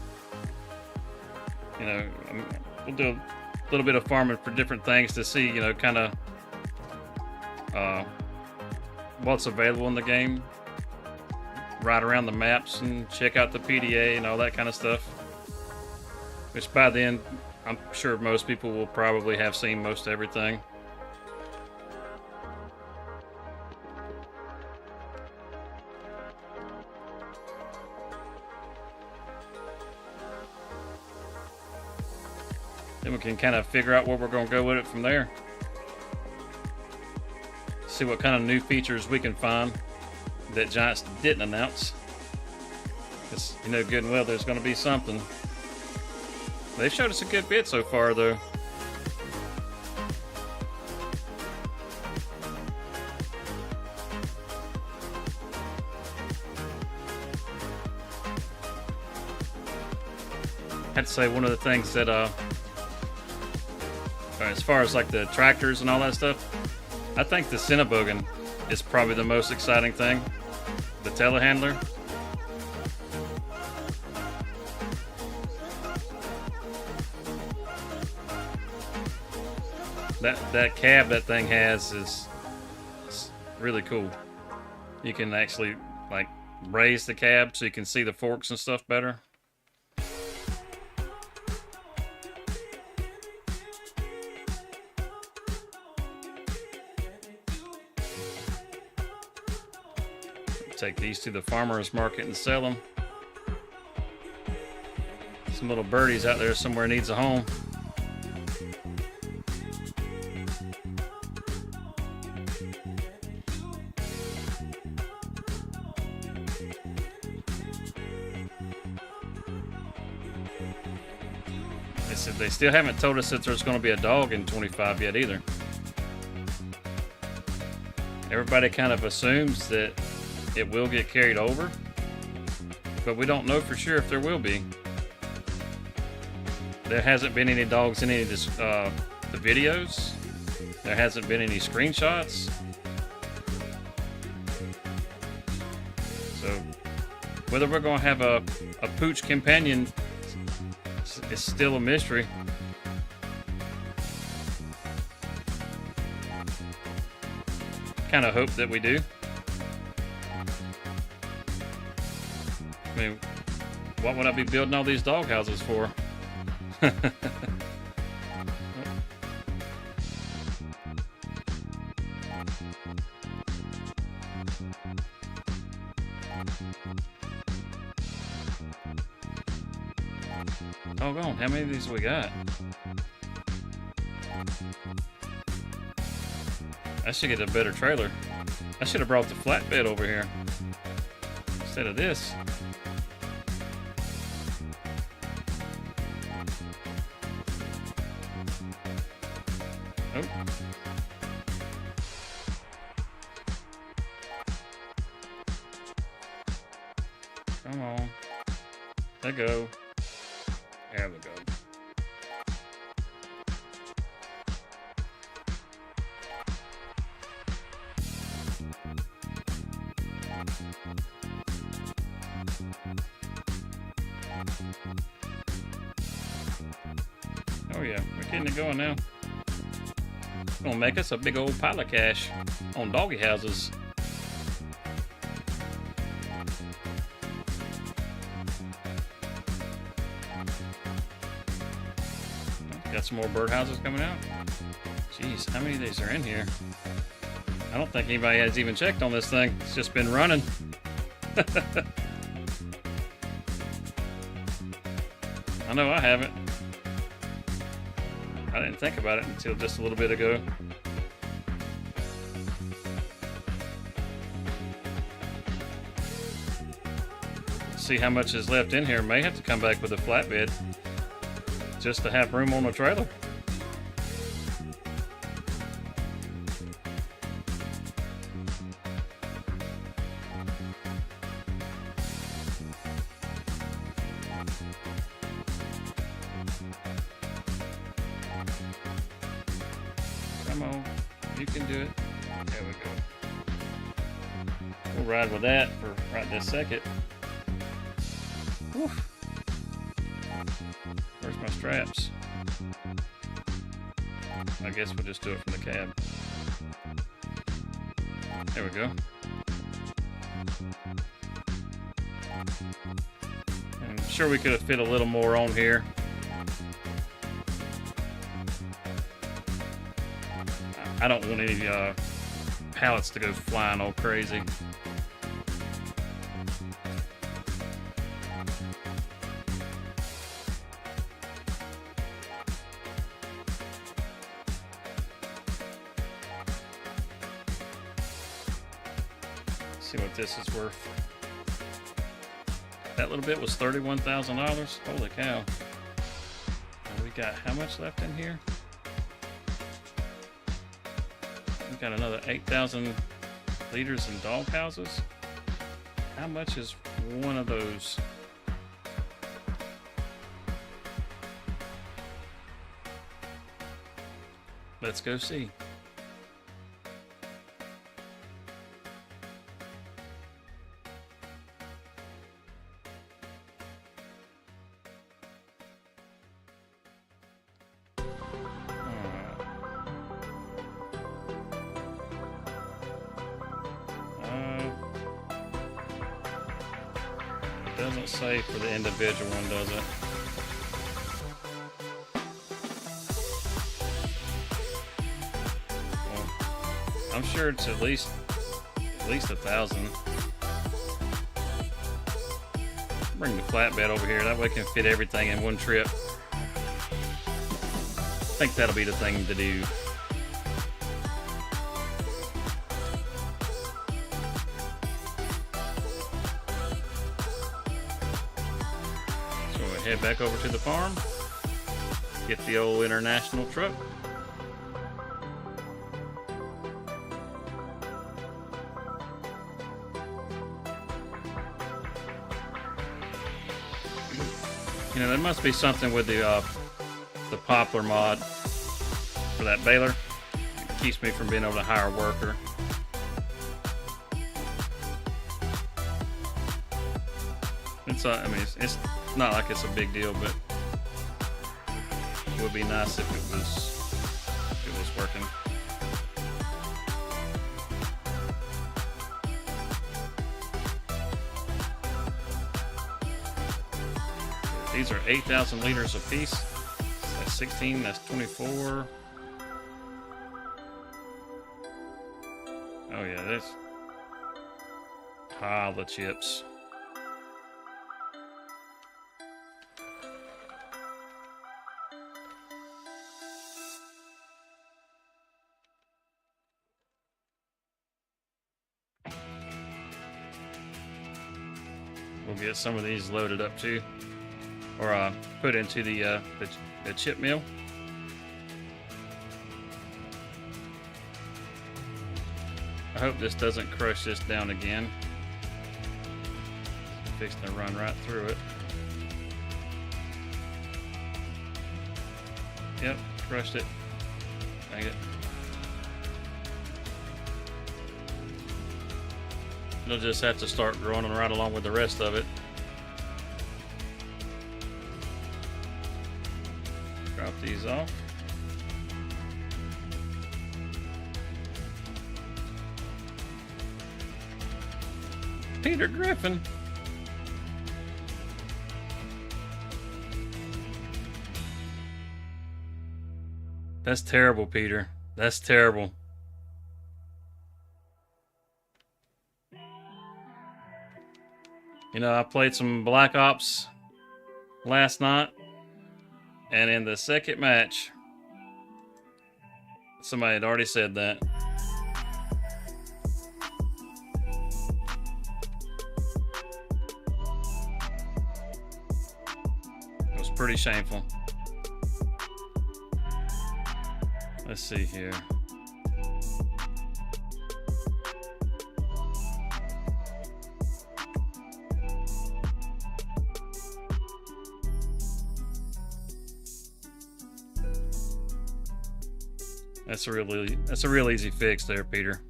You know, we'll do a little bit of farming for different things to see, you know, kind of what's available in the game ride around the maps and check out the PDA and all that kind of stuff. Which by then, I'm sure most people will probably have seen most everything. Then we can kind of figure out where we're going to go with it from there. See what kind of new features we can find that Giants didn't announce. Because you know good and well there's going to be something. They've showed us a good bit so far, though. I'd say one of the things that, as far as like the tractors and all that stuff, I think the Cinnabogan is probably the most exciting thing. The telehandler. That cab that thing has is really cool. You can actually like raise the cab so you can see the forks and stuff better. Take these to the farmer's market and sell them. Some little birdies out there somewhere needs a home. They still haven't told us that there's going to be a dog in 25 yet either. Everybody kind of assumes that it will get carried over, but we don't know for sure if there will be. There hasn't been any dogs in any of the videos. There hasn't been any screenshots. So whether we're going to have a pooch companion is still a mystery. Kind of hope that we do. I mean, what would I be building all these dog houses for? Doggone, how many of these we got? I should get a better trailer. I should have brought the flatbed over here instead of this. Oh. Come on. Let go. There we go. Oh yeah, we're getting it going now. It's gonna make us a big old pile of cash on doggy houses. Got some more birdhouses coming out. Jeez, how many of these are in here? I don't think anybody has even checked on this thing. It's just been running. I know I haven't. I didn't think about it until just a little bit ago. See how much is left in here. May have to come back with a flatbed just to have room on the trailer. Come on, you can do it. There we go. We'll ride with that for right this second. Whew. Where's my straps? I guess we'll just do it from the cab. There we go. I'm sure we could have fit a little more on here. I don't want any pallets to go flying all crazy. Let's see what this is worth. That little bit was $31,000. Holy cow. And we got how much left in here? We got another 8,000 liters in dog houses. How much is one of those? Let's go see. Doesn't say for the individual one, does it? Well, I'm sure it's at least 1,000. Bring the flatbed over here. That way we can fit everything in one trip. I think that'll be the thing to do. Head back over to the farm, get the old International truck. You know, there must be something with the poplar mod for that baler. It keeps me from being able to hire a worker. I mean, it's not like it's a big deal, but it would be nice if it was working. These are 8,000 liters a piece. That's 16. That's 24. Oh yeah, that's pile of chips. We'll get some of these loaded up too, or put into the chip mill. I hope this doesn't crush this down again. It's fixing to run right through it. Yep, crushed it. Dang it. It'll just have to start growing right along with the rest of it. Drop these off. Peter Griffin. That's terrible, Peter. That's terrible. You know, I played some Black Ops last night, and in the second match, somebody had already said that. It was pretty shameful. Let's see here. That's a real easy fix there, Peter.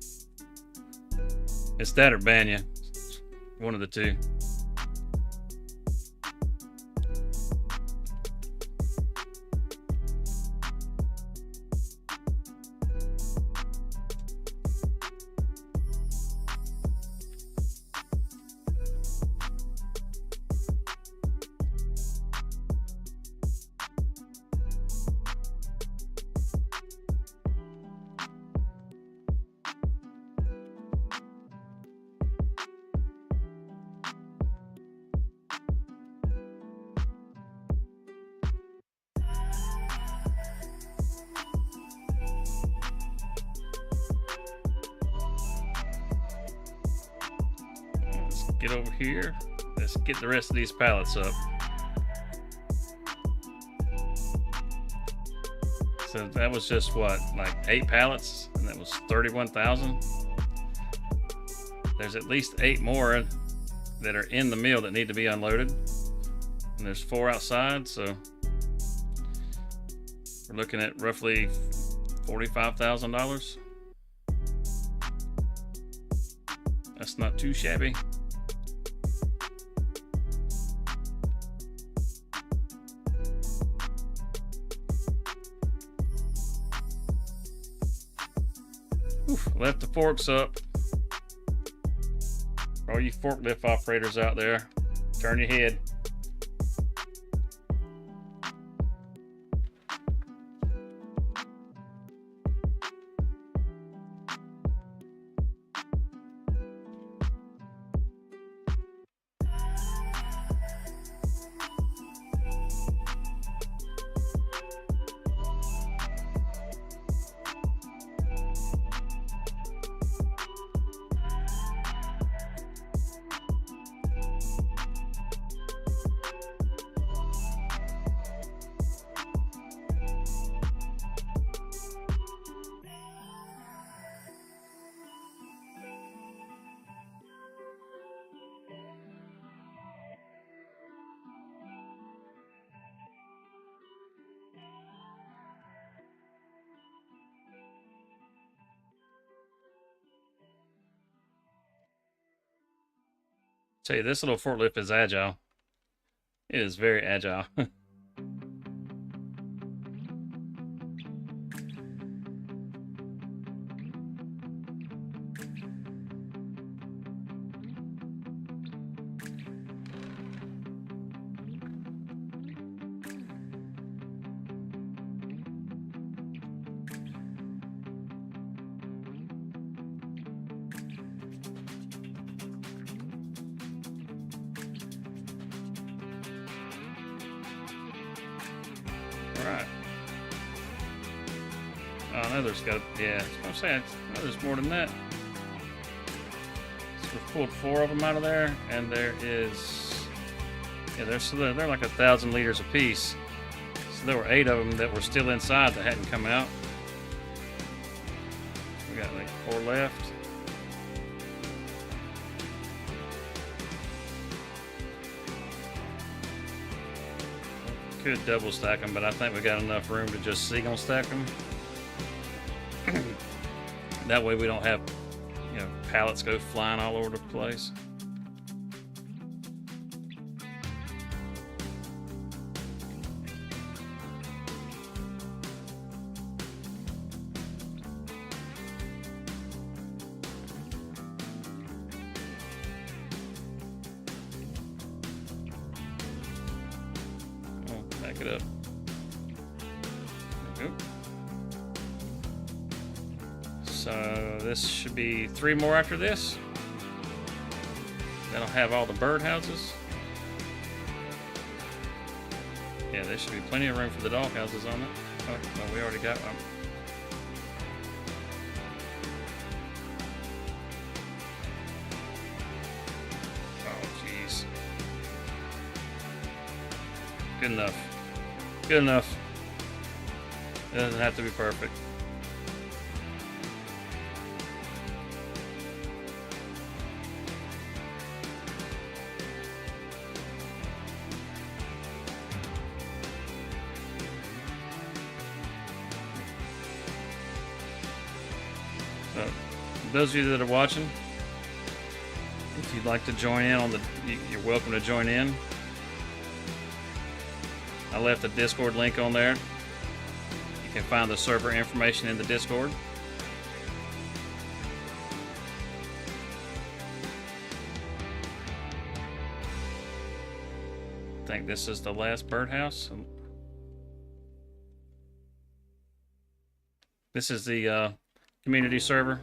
It's that or Banya. One of the two. get over here. Let's get the rest of these pallets up. So that was just what, like 8 pallets, and that was 31,000. There's at least 8 more that are in the mill that need to be unloaded, and there's 4 outside, so we're looking at roughly $45,000. That's not too shabby. Oof, left the forks up. All you forklift operators out there, turn your head. Tell you, this little forklift is agile. It is very agile. Right. Oh, no, there's got, yeah, I was saying, no, there's more than that. So we've pulled 4 of them out of there, and there is, yeah, they're like 1,000 liters apiece. So there were 8 of them that were still inside that hadn't come out. We got like 4 left. Could double stack them, but I think we got enough room to just single stack them. That way we don't have, you know, pallets go flying all over the place. Back it up. There we go. So this should be 3 more after this. That'll have all the birdhouses. Yeah, there should be plenty of room for the dog houses on it. Oh, no, we already got one. Oh, jeez. Good enough. Good enough. It doesn't have to be perfect. So, those of you that are watching, if you'd like to join in on you're welcome to join in. I left the Discord link on there. You can find the server information in the Discord. I think this is the last birdhouse. This is the community server.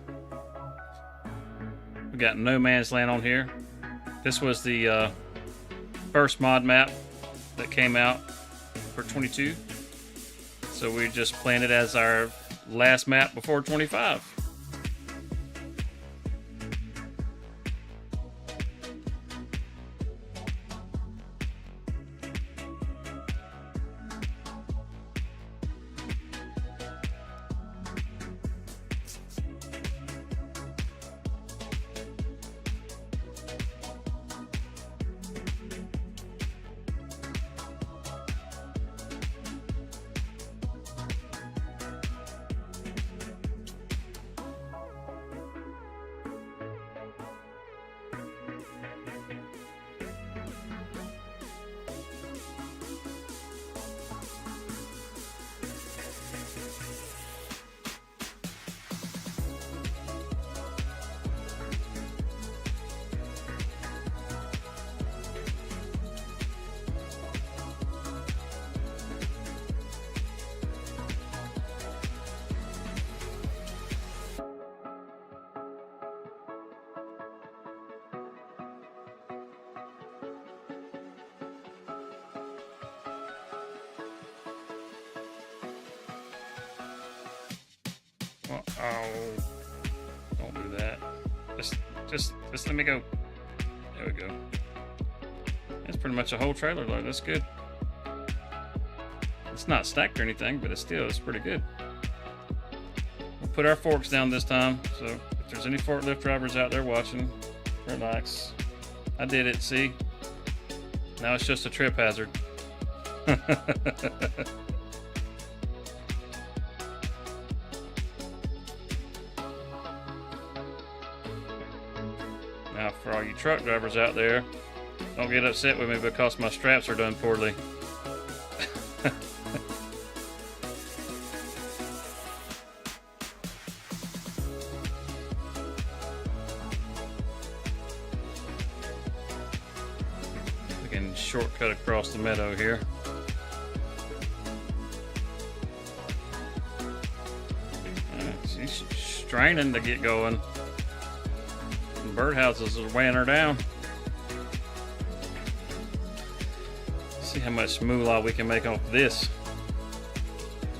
We got No Man's Land on here. This was the first mod map that came out for 22. So we just planned it as our last map before 25. Well, oh, don't do that. Just let me go. There we go. That's pretty much a whole trailer load. That's good. It's not stacked or anything, but it's pretty good. We'll put our forks down this time, so if there's any forklift drivers out there watching, relax. I did it, see? Now it's just a trip hazard. Now, for all you truck drivers out there, don't get upset with me because my straps are done poorly. We can shortcut across the meadow here. She's straining to get going. The birdhouses are weighing her down. See how much moolah we can make off this.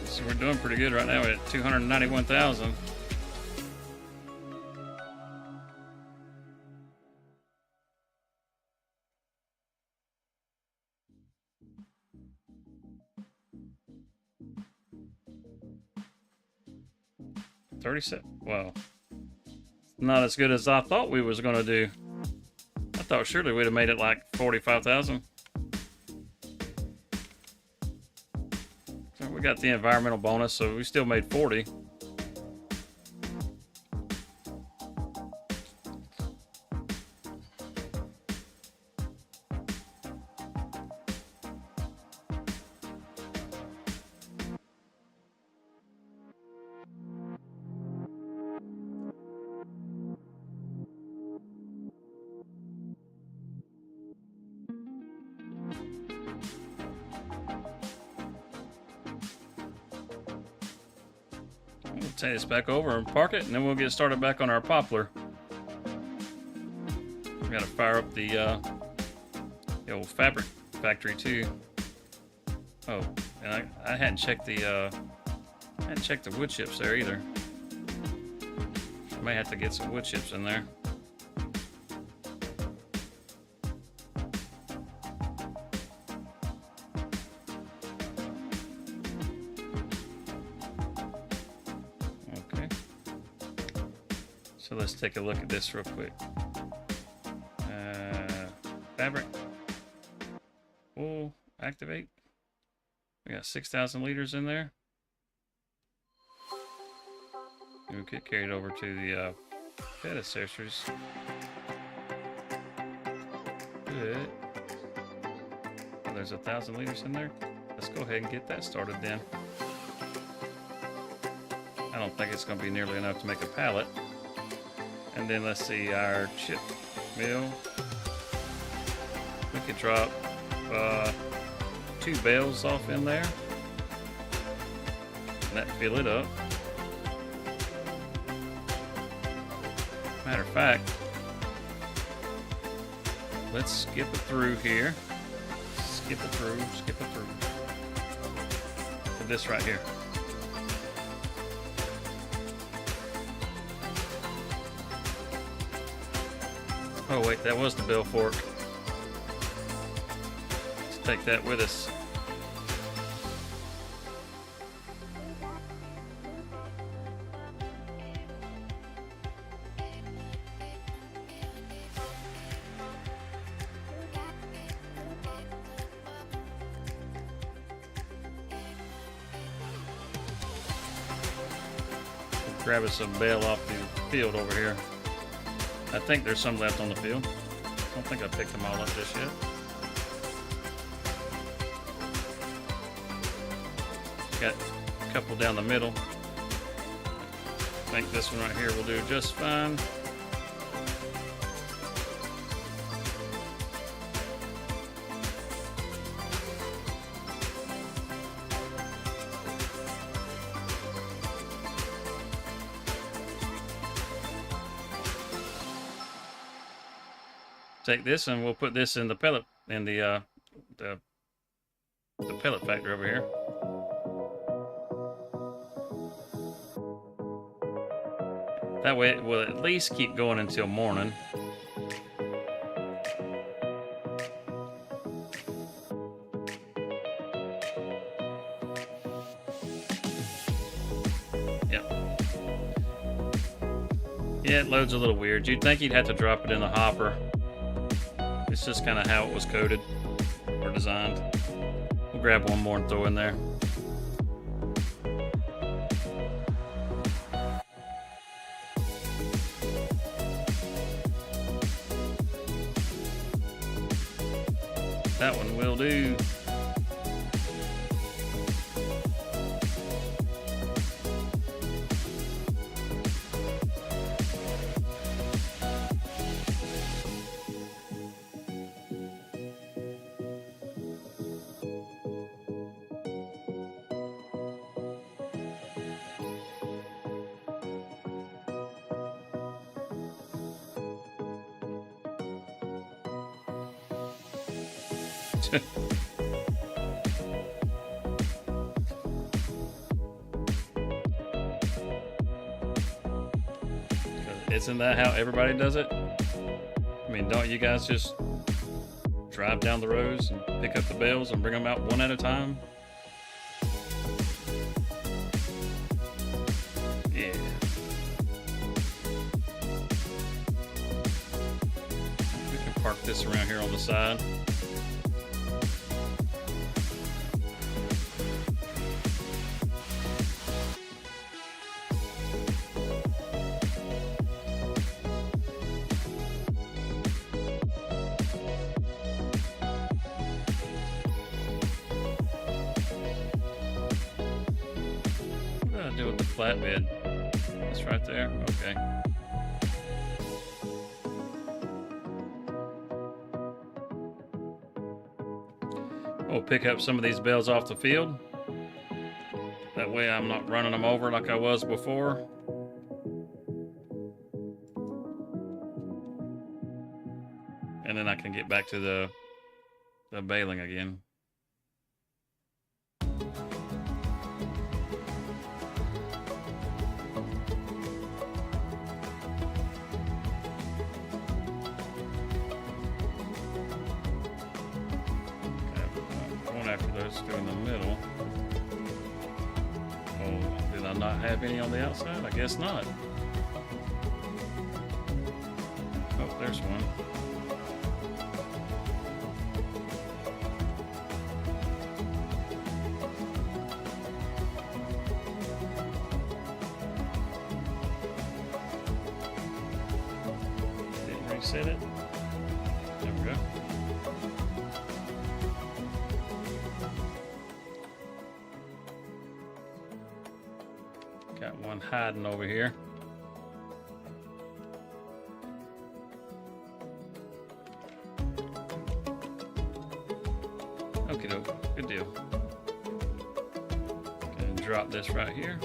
So we're doing pretty good right now at 291,000. Well, not as good as I thought we was gonna do. I thought surely we'd have made it like 45,000. So we got the environmental bonus, so we still made 40. We'll take this back over and park it, and then we'll get started back on our poplar. We gotta fire up the old fabric factory too. Oh, and I hadn't checked the wood chips there either. May have to get some wood chips in there. So let's take a look at this real quick. Fabric. Full activate. We got 6,000 liters in there. And we'll get carried over to the bed accessories. Good. Oh, there's 1,000 liters in there. Let's go ahead and get that started then. I don't think it's going to be nearly enough to make a pallet. And then let's see our chip mill. We could drop 2 bales off in there. And that fill it up. Matter of fact, let's skip it through here. Skip it through. To this right here. Oh wait, that was the bell fork. Let's take that with us. Grab us some bale off the field over here. I think there's some left on the field. I don't think I picked them all up just yet. Got a couple down the middle. I think this one right here will do just fine. Take this and we'll put this in the pellet the pellet factory over here. That way it will at least keep going until morning. Yep. Yeah, it loads a little weird. You'd think you'd have to drop it in the hopper. It's just kind of how it was coded or designed. We'll grab one more and throw in there. That one will do. Isn't that how everybody does it? I mean, don't you guys just drive down the rows and pick up the bales and bring them out one at a time? Yeah. We can park this around here on the side. Do with the flatbed. It's right there. Okay. We'll pick up some of these bales off the field. That way I'm not running them over like I was before. And then I can get back to the baling again. After those two in the middle. Oh, did I not have any on the outside? I guess not. Oh, there's one. Didn't reset it. There we go. Got one hiding over here. Okie doke, good deal. Gonna drop this right here.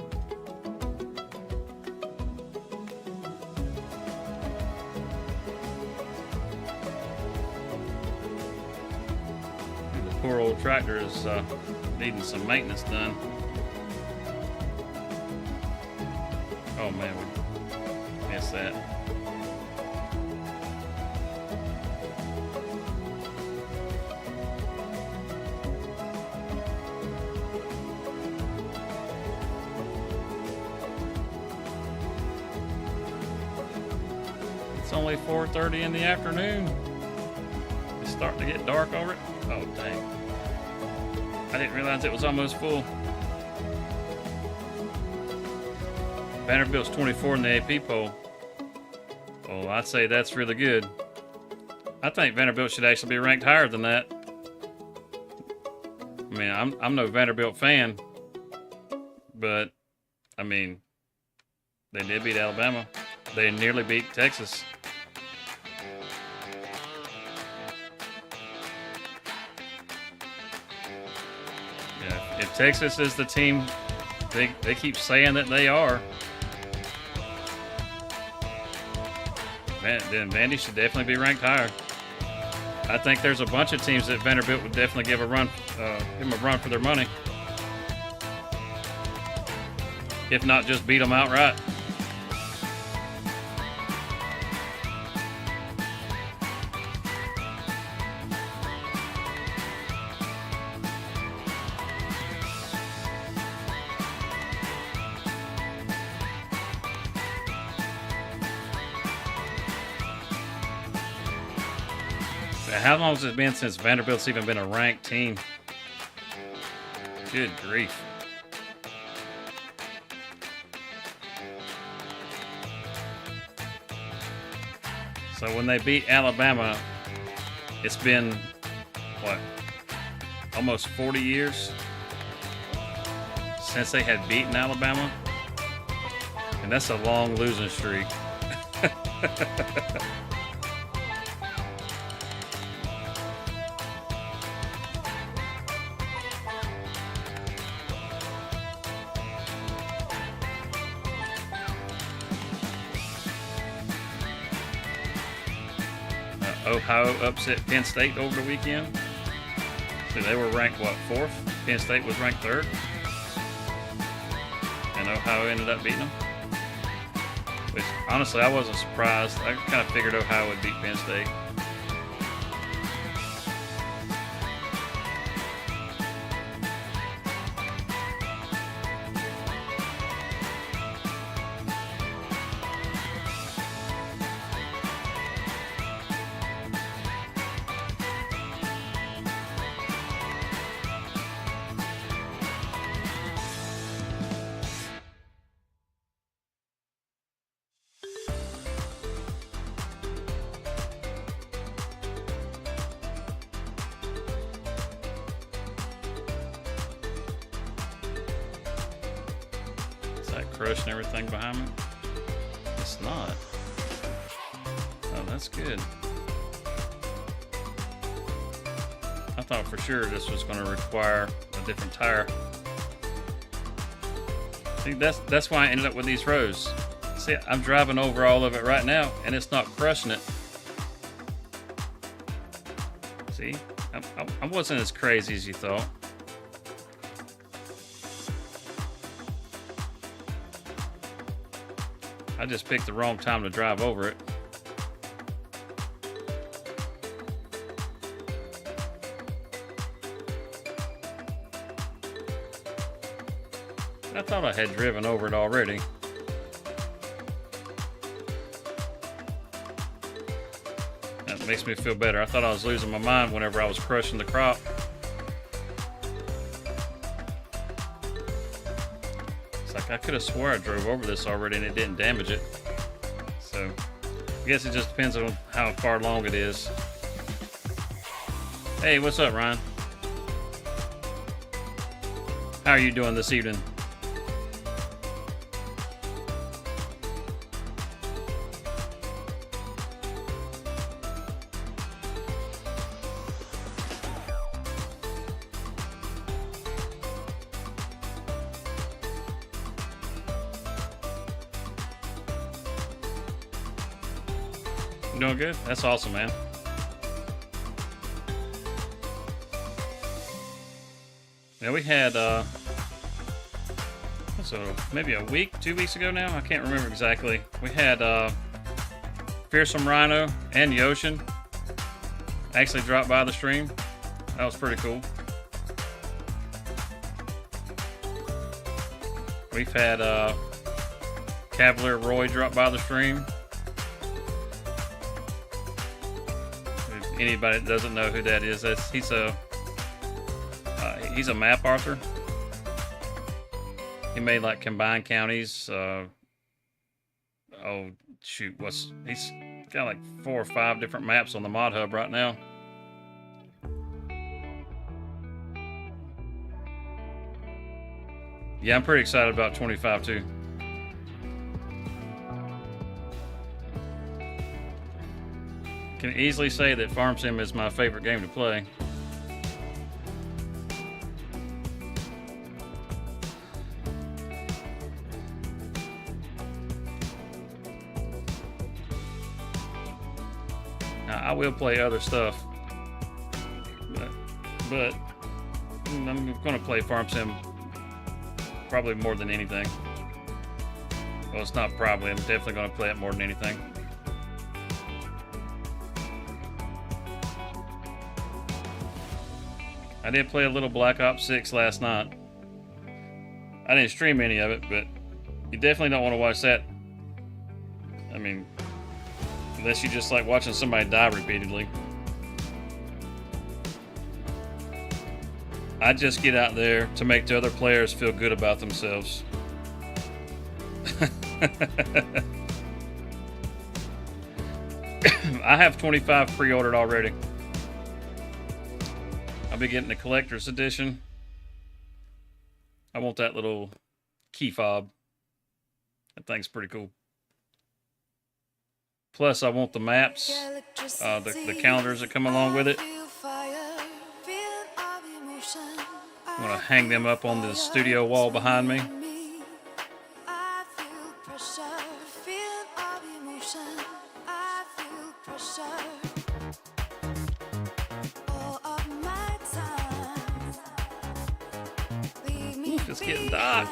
And the poor old tractor is needing some maintenance done. Oh man, we missed that. It's only 4:30 in the afternoon. It's starting to get dark already. Oh dang. I didn't realize it was almost full. Vanderbilt's 24 in the AP poll. Oh, I'd say that's really good. I think Vanderbilt should actually be ranked higher than that. I mean, I'm no Vanderbilt fan, but I mean, they did beat Alabama. They nearly beat Texas. Yeah, if Texas is the team they keep saying that they are, then Vandy should definitely be ranked higher. I think there's a bunch of teams that Vanderbilt would definitely give them a run for their money. If not just beat them outright. How long has it been since Vanderbilt's even been a ranked team? Good grief. So when they beat Alabama, it's been, what, almost 40 years since they had beaten Alabama? And that's a long losing streak. Ohio upset Penn State over the weekend. So they were ranked, what, 4th? Penn State was ranked 3rd. And Ohio ended up beating them. Which, honestly, I wasn't surprised. I kind of figured Ohio would beat Penn State. Crushing everything behind me? It's not. Oh, that's good. I thought for sure this was going to require a different tire. See, that's why I ended up with these rows. See, I'm driving over all of it right now, and it's not crushing it. See, I wasn't as crazy as you thought. I just picked the wrong time to drive over it. I thought I had driven over it already. That makes me feel better. I thought I was losing my mind whenever I was crushing the crop. I could have swore I drove over this already and it didn't damage it. So, I guess it just depends on how far along it is. Hey, what's up, Ryan? How are you doing this evening? You doing good? That's awesome, man. Yeah, we had, so maybe a week, 2 weeks ago now? I can't remember exactly. We had, Fearsome Rhino and Yoshin actually dropped by the stream. That was pretty cool. We've had, Cavalier Roy drop by the stream. Anybody that doesn't know who that is, he's a map author. He made like combined counties. Oh shoot, he's got like 4 or 5 different maps on the Mod Hub right now. Yeah, I'm pretty excited about 25 too. Can easily say that Farm Sim is my favorite game to play. Now, I will play other stuff, but I'm going to play Farm Sim probably more than anything. Well, it's not probably. I'm definitely going to play it more than anything. I did play a little Black Ops 6 last night. I didn't stream any of it, but you definitely don't want to watch that. I mean, unless you just like watching somebody die repeatedly. I just get out there to make the other players feel good about themselves. I have 25 pre-ordered already. I'll be getting the collector's edition. I want that little key fob. That thing's pretty cool. Plus, I want the maps, the calendars that come along with it. I'm gonna hang them up on the studio wall behind me. Ooh, it's getting dark.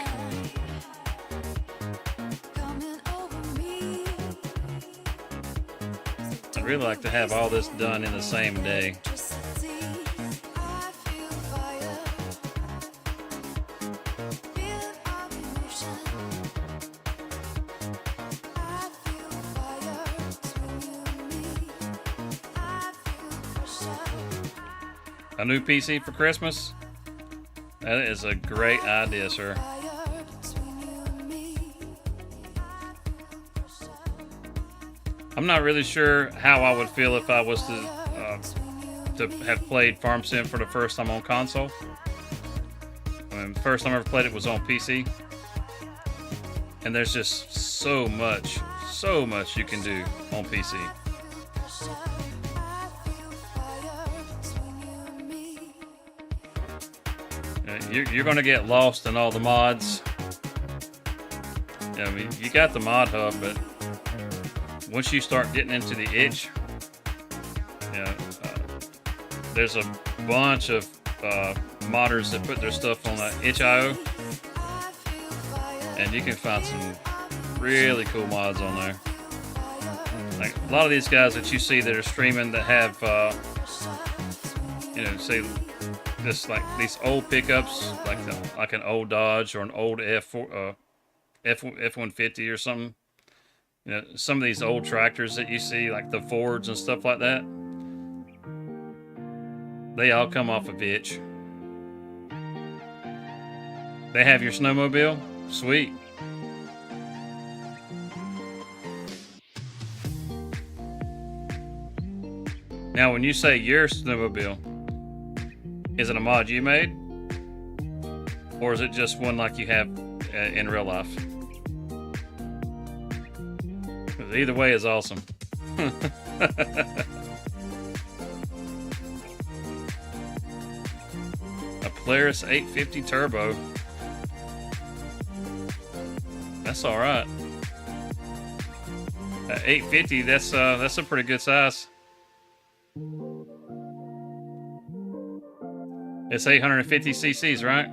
I'd really like to have all this done in the same day. A new PC for Christmas? That is a great idea, sir. I'm not really sure how I would feel if I was to have played Farm Sim for the first time on console. I mean, the first time I ever played it was on PC. And there's just so much you can do on PC. You're going to get lost in all the mods. I mean, you got the mod hub, but once you start getting into the itch, there's a bunch of modders that put their stuff on itch.io, and you can find some really cool mods on there. Like a lot of these guys that you see that are streaming that have, say, just like these old pickups, like an old Dodge or an old F-150 or something. Some of these old tractors that you see, like the Fords and stuff like that, they all come off of itch. They have your snowmobile? Sweet. Now, when you say your snowmobile, is it a mod you made? Or is it just one like you have in real life? Either way is awesome. A Polaris 850 Turbo. That's all right. 850. That's a pretty good size. It's 850 cc's, right?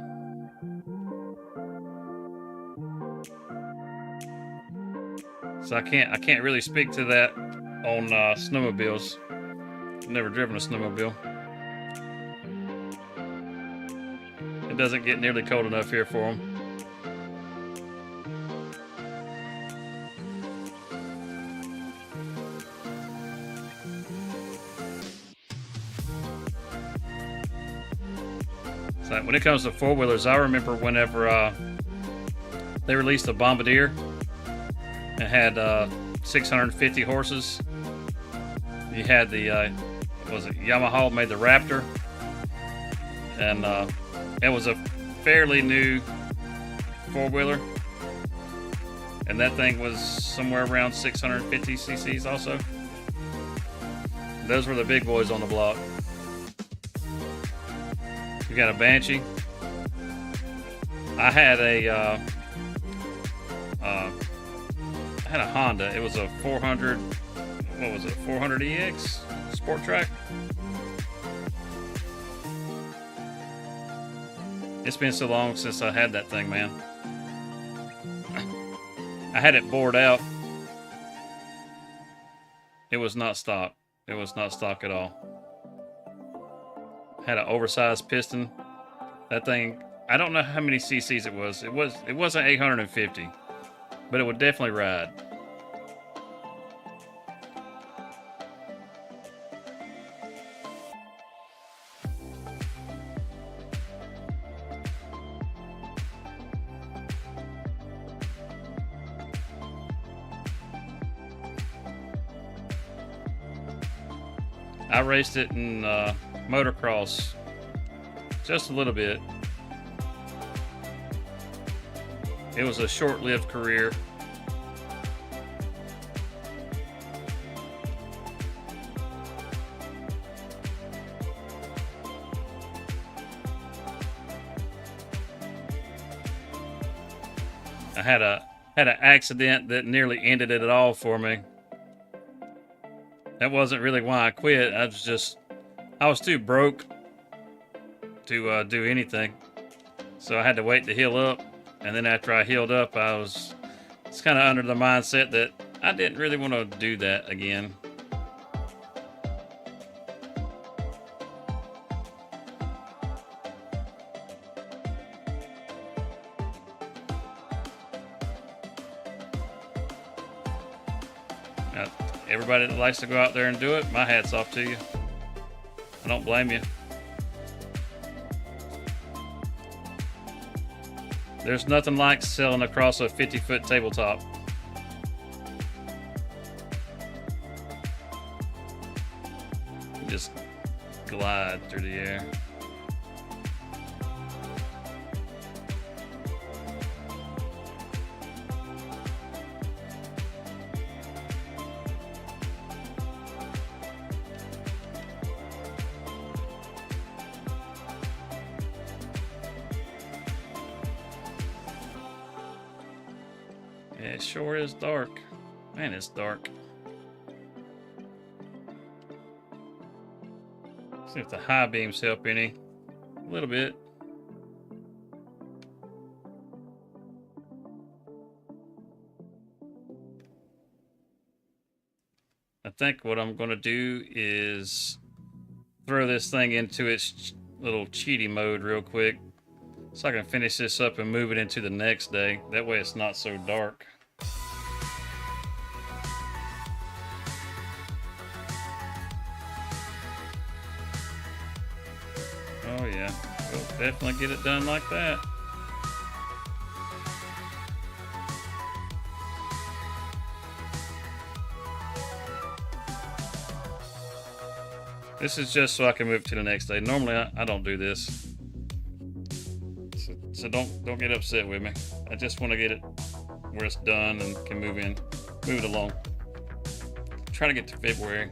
So I can't really speak to that on snowmobiles. I've never driven a snowmobile. It doesn't get nearly cold enough here for them. So when it comes to four-wheelers, I remember whenever they released the Bombardier. It had 650 horses. You had the Yamaha made the Raptor, and it was a fairly new four-wheeler, and that thing was somewhere around 650 cc's also. Those were the big boys on the block. You got a Banshee. I had a Honda. It was a 400. What was it? 400 EX Sport Track. It's been so long since I had that thing, man. I had it bored out. It was not stock. It was not stock at all. Had an oversized piston. That thing, I don't know how many cc's it was. It wasn't 850, but it would definitely ride. I raced it in motocross just a little bit. It was a short-lived career. I had an accident that nearly ended it all for me. That wasn't really why I quit. I was too broke to do anything. So I had to wait to heal up. And then after I healed up, it's kind of under the mindset that I didn't really want to do that again. Now, everybody that likes to go out there and do it, my hat's off to you. I don't blame you. There's nothing like sailing across a 50-foot tabletop. Just glide through the air. Yeah, it sure is dark. Man, it's dark. See if the high beams help any. A little bit. I think what I'm going to do is throw this thing into its little cheaty mode real quick, so I can finish this up and move it into the next day. That way it's not so dark. Oh yeah, we'll definitely get it done like that. This is just so I can move to the next day. Normally I don't do this. So don't get upset with me. I just want to get it where it's done and can move it along. Try to get to February.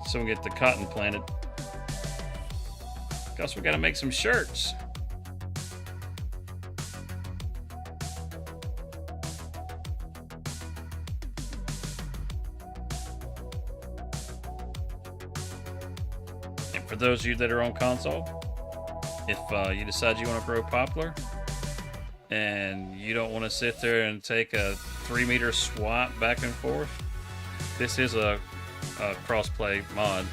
So we get the cotton planted. Because we got to make some shirts. For those of you that are on console, if you decide you want to grow poplar and you don't want to sit there and take a 3-meter swap back and forth, this is a crossplay mod.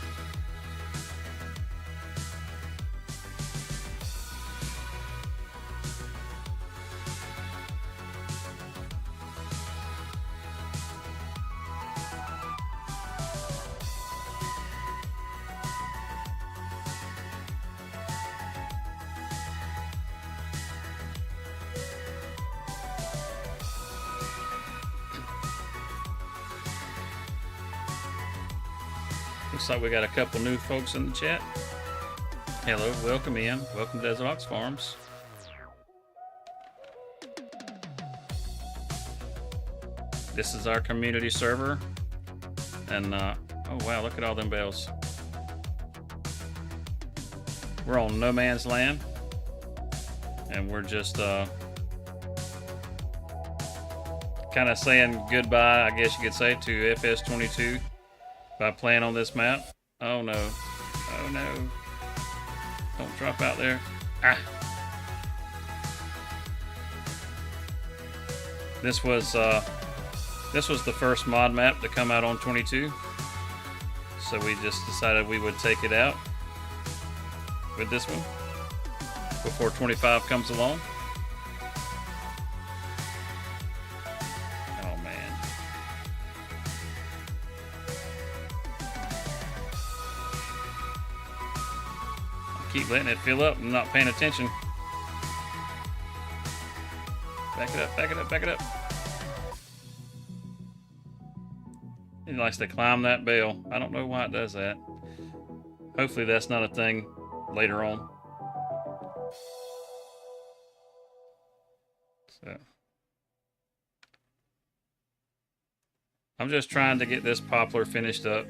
Looks like we got a couple new folks in the chat. Hello, welcome in. Welcome to Desert Ox Farms. This is our community server. And, oh wow, look at all them bells. We're on no man's land. And we're just, kind of saying goodbye, I guess you could say, to FS22. By playing on this map. Oh no. Oh no. Don't drop out there. Ah. This was the first mod map to come out on 22. So we just decided we would take it out with this one before 25 comes along. Keep letting it fill up. I'm not paying attention. Back it up, back it up, back it up. It likes to climb that bale. I don't know why it does that. Hopefully that's not a thing later on. So I'm just trying to get this poplar finished up.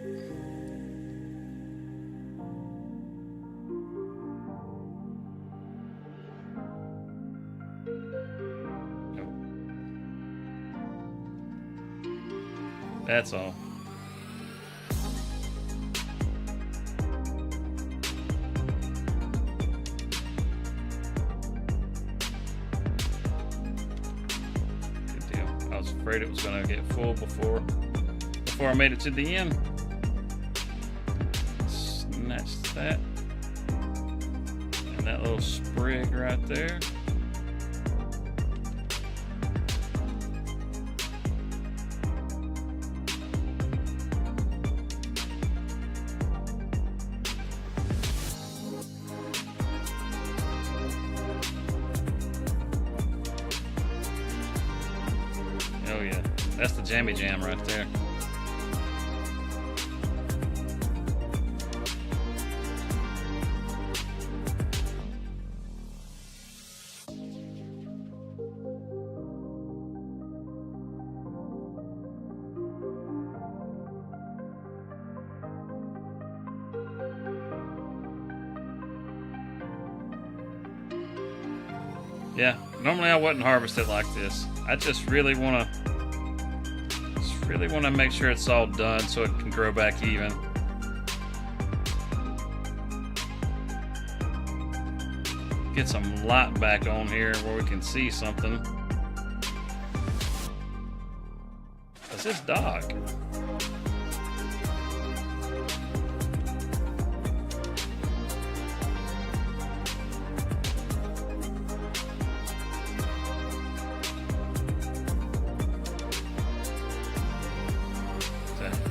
That's all. Good deal. I was afraid it was going to get full before I made it to the end. Snatch that. And that little sprig right there. Oh yeah, that's the jammy jam right there. Yeah, normally I wouldn't harvest it like this. I just really want to make sure it's all done so it can grow back even. Get some light back on here where we can see something. That's this dog.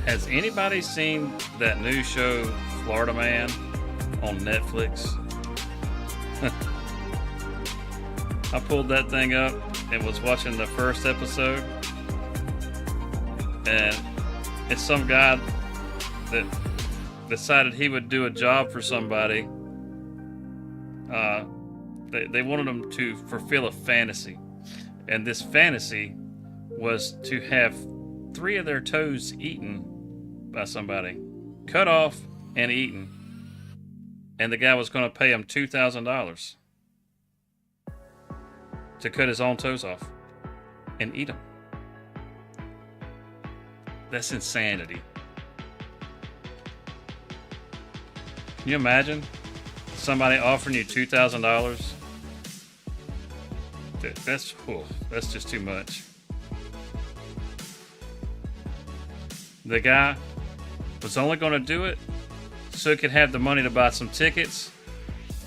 Has anybody seen that new show, Florida Man, on Netflix? I pulled that thing up and was watching the first episode. And it's some guy that decided he would do a job for somebody. They wanted him to fulfill a fantasy. And this fantasy was to have 3 of their toes eaten by somebody, cut off and eaten, and the guy was going to pay him $2,000 to cut his own toes off and eat them. That's insanity. Can you imagine somebody offering you $2,000? That's just too much. The guy was only going to do it so he could have the money to buy some tickets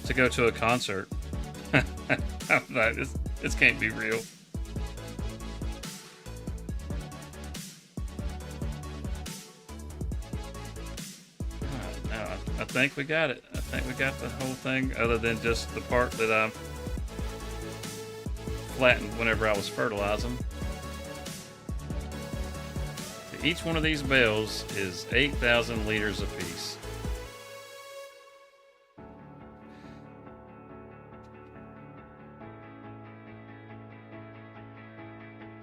to go to a concert. I'm like, this can't be real. Now I think we got it. I think we got the whole thing, other than just the part that I flattened whenever I was fertilizing. Each one of these bales is 8,000 liters apiece.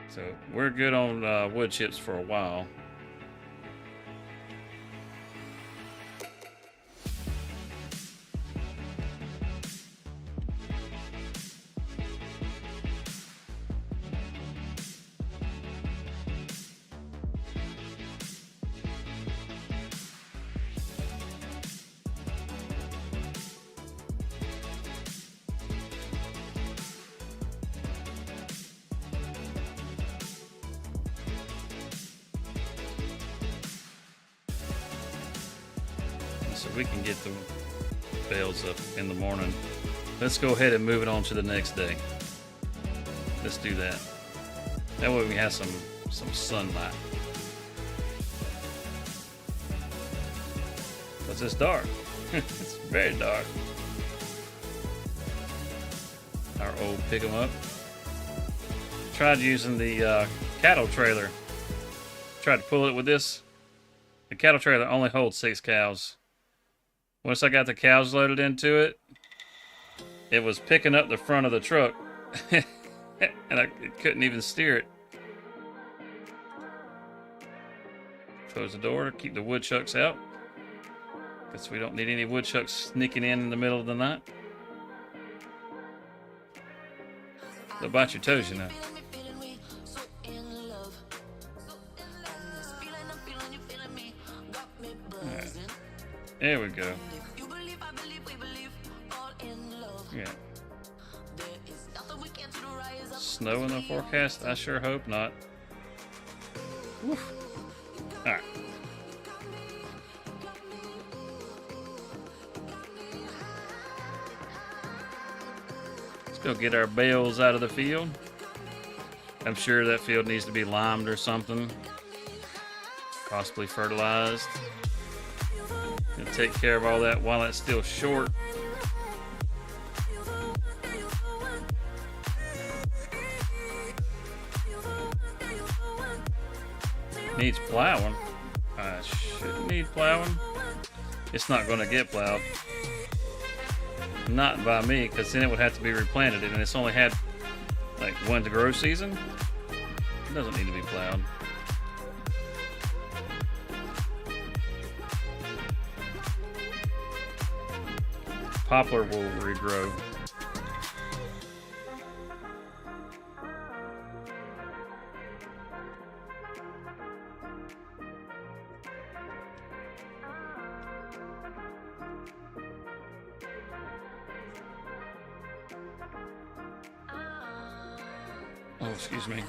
So we're good on wood chips for a while. So we can get the bales up in the morning. Let's go ahead and move it on to the next day. Let's do that. That way we have some sunlight. Because it's dark. It's very dark. Our old pick 'em up. Tried using the cattle trailer. Tried to pull it with this The cattle trailer only holds 6 cows. Once I got the cows loaded into it, it was picking up the front of the truck. And I couldn't even steer it. Close the door to keep the woodchucks out. Because we don't need any woodchucks sneaking in the middle of the night. They'll bite your toes, you know. Right. There we go. Yeah. Snow in the forecast? I sure hope not. Woof. Alright. Let's go get our bales out of the field. I'm sure that field needs to be limed or something. Possibly fertilized. And take care of all that while it's still short. Needs plowing. I shouldn't need plowing. It's not going to get plowed. Not by me, because then it would have to be replanted, and it's only had like one to grow season. It doesn't need to be plowed. Poplar will regrow. Oh, excuse me.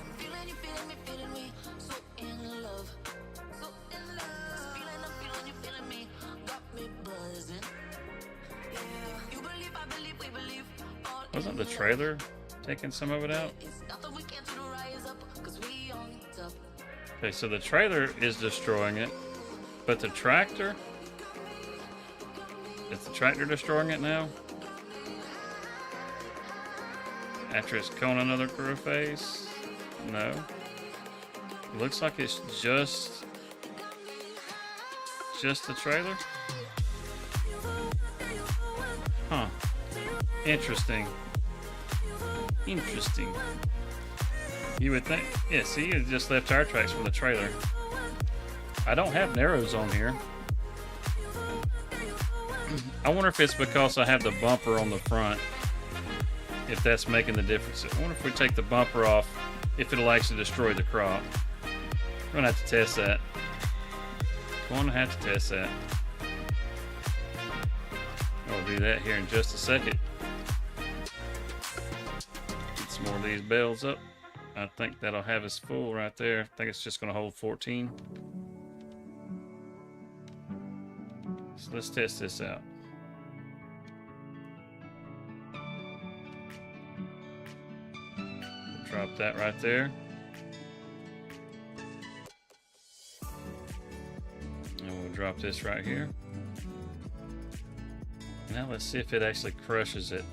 Wasn't the trailer taking some of it out? Okay, so the trailer is destroying it, but the tractor? Is the tractor destroying it now? After it's going another grow phase? No. It looks like it's just the trailer? Huh. Interesting. Interesting. You would think, yeah, see, it just left tire tracks from the trailer. I don't have narrows on here. I wonder if it's because I have the bumper on the front. If that's making the difference. I wonder if we take the bumper off, if it'll actually destroy the crop. We're gonna have to test that. Gonna have to test that. I'll do that here in just a second. Get some more of these bales up. I think that'll have us full right there. I think it's just gonna hold 14. So let's test this out. Drop that right there. And we'll drop this right here. Now let's see if it actually crushes it.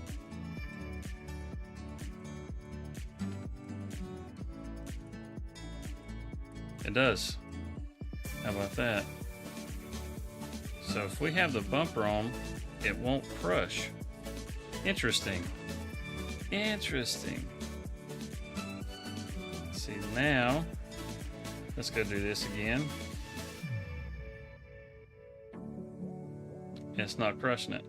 It does. How about that? So if we have the bumper on, it won't crush. Interesting. Interesting. See, now let's go do this again. It's not crushing it.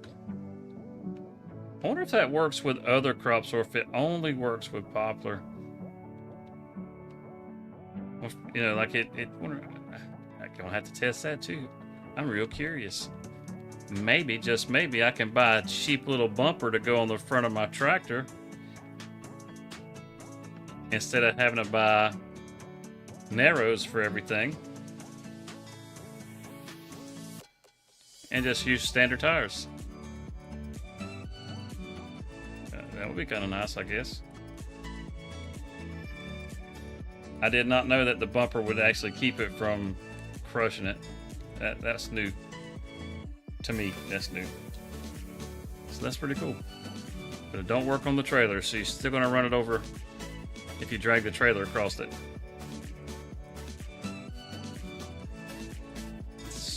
I wonder if that works with other crops or if it only works with poplar. You know, like I'm gonna have to test that too. I'm real curious. Maybe, just maybe, I can buy a cheap little bumper to go on the front of my tractor instead of having to buy narrows for everything, and just use standard tires. That would be kind of nice, I guess. I did not know that the bumper would actually keep it from crushing it. That's new to me. That's new. So that's pretty cool. But it don't work on the trailer, so you're still going to run it over if you drag the trailer across it.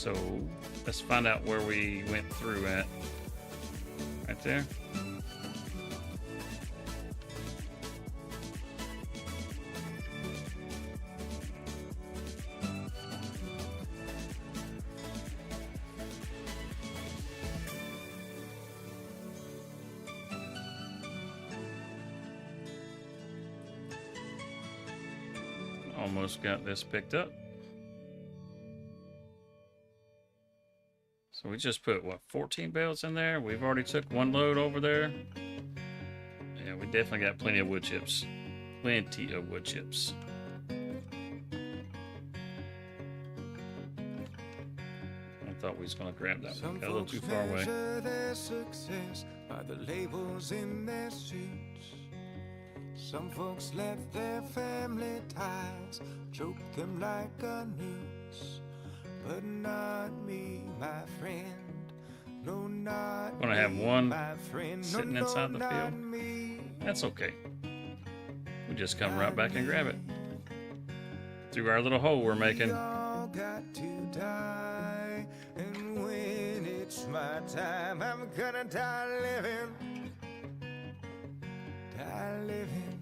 So let's find out where we went through at. Right there. Almost got this picked up. So we just put, what, 14 bales in there? We've already took one load over there. Yeah, we definitely got plenty of wood chips. Plenty of wood chips. I thought we was going to grab that one. Got a little too far away. Their success by the labels in their suits. Some folks let their family ties choke them like a noose. But not me, my friend. No, not Gonna have one my friend. sitting No, inside the not field. me. That's okay. We just come right back and grab it. Through our little hole we're making. We all got to die, and when it's my time, I'm gonna die living. Die living.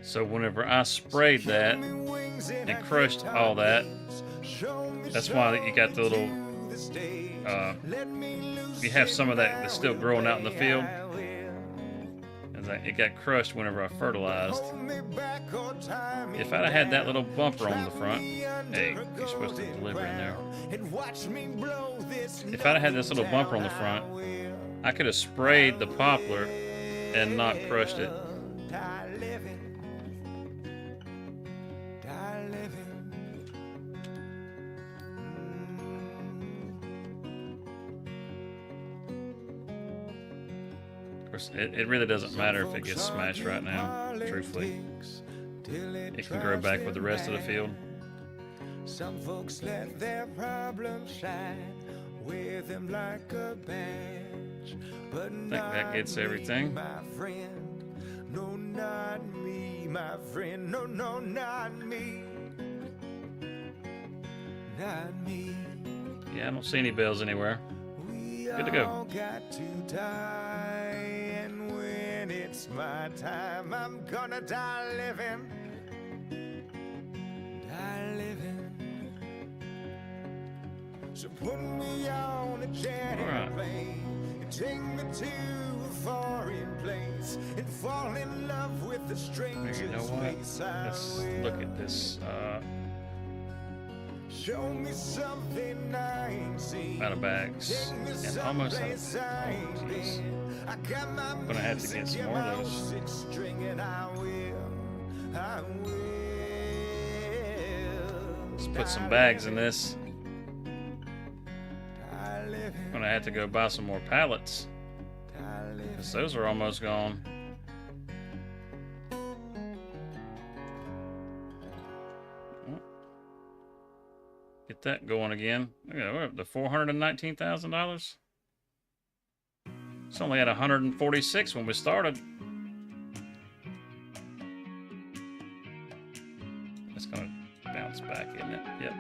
So whenever I sprayed that and crushed all that, that's why you got the little, you have some of that that's still growing out in the field. And it got crushed whenever I fertilized. If I'd have had that little bumper on the front, hey, you're supposed to deliver in there. If I'd have had this little bumper on the front, I could have sprayed the poplar and not crushed it. It really doesn't matter if it gets smashed right now, truthfully. It can grow back with the rest of the field. Some folks let their problems shine, wear them like a badge. But I think that gets everything. My friend. No, not me, my friend. No, no, not me. Not me. Yeah, I don't see any bells anywhere. Good to go. Got to die, and when it's my time, I'm gonna die living. Die living. So put me on a jet plane and take me to a foreign place and fall in love with the strangers. You know what? Let's look at this. Show me something I ain't seen. Out of bags. And almost out of. Oh, geez. I'm gonna have to get some more of those. Let's put some bags in this. I'm gonna have to go buy some more pallets, because those are almost gone. Get that going again. Look at that, we're up to $419,000. It's only at 146 when we started. It's gonna bounce back, isn't it? Yep.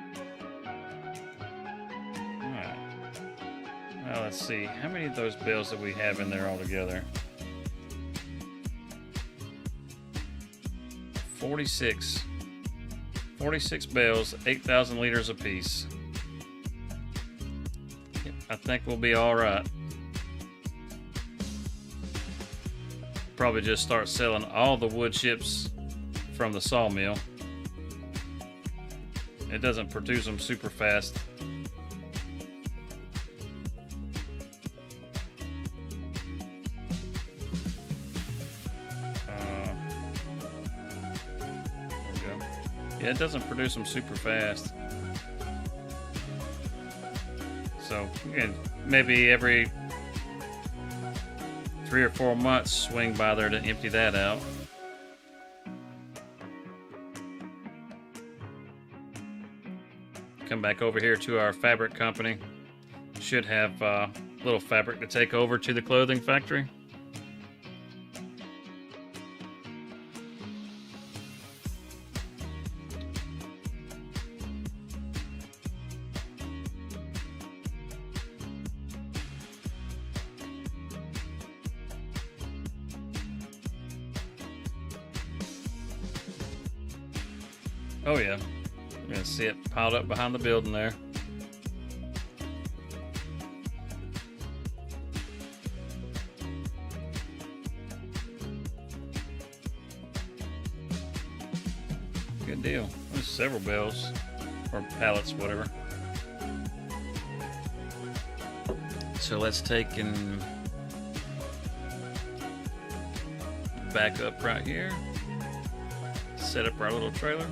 Alright. Now let's see. How many of those bales do we have in there altogether? 46. 46 bales, 8,000 liters apiece. I think we'll be all right. Probably just start selling all the wood chips from the sawmill. It doesn't produce them super fast. Yeah, it doesn't produce them super fast. So, again, maybe every 3 or 4 months swing by there to empty that out. Come back over here to our fabric company. Should have a little fabric to take over to the clothing factory. Oh yeah, you're gonna see it piled up behind the building there. Good deal. There's several bales or pallets, whatever. So let's take and back up right here. Set up our little trailer.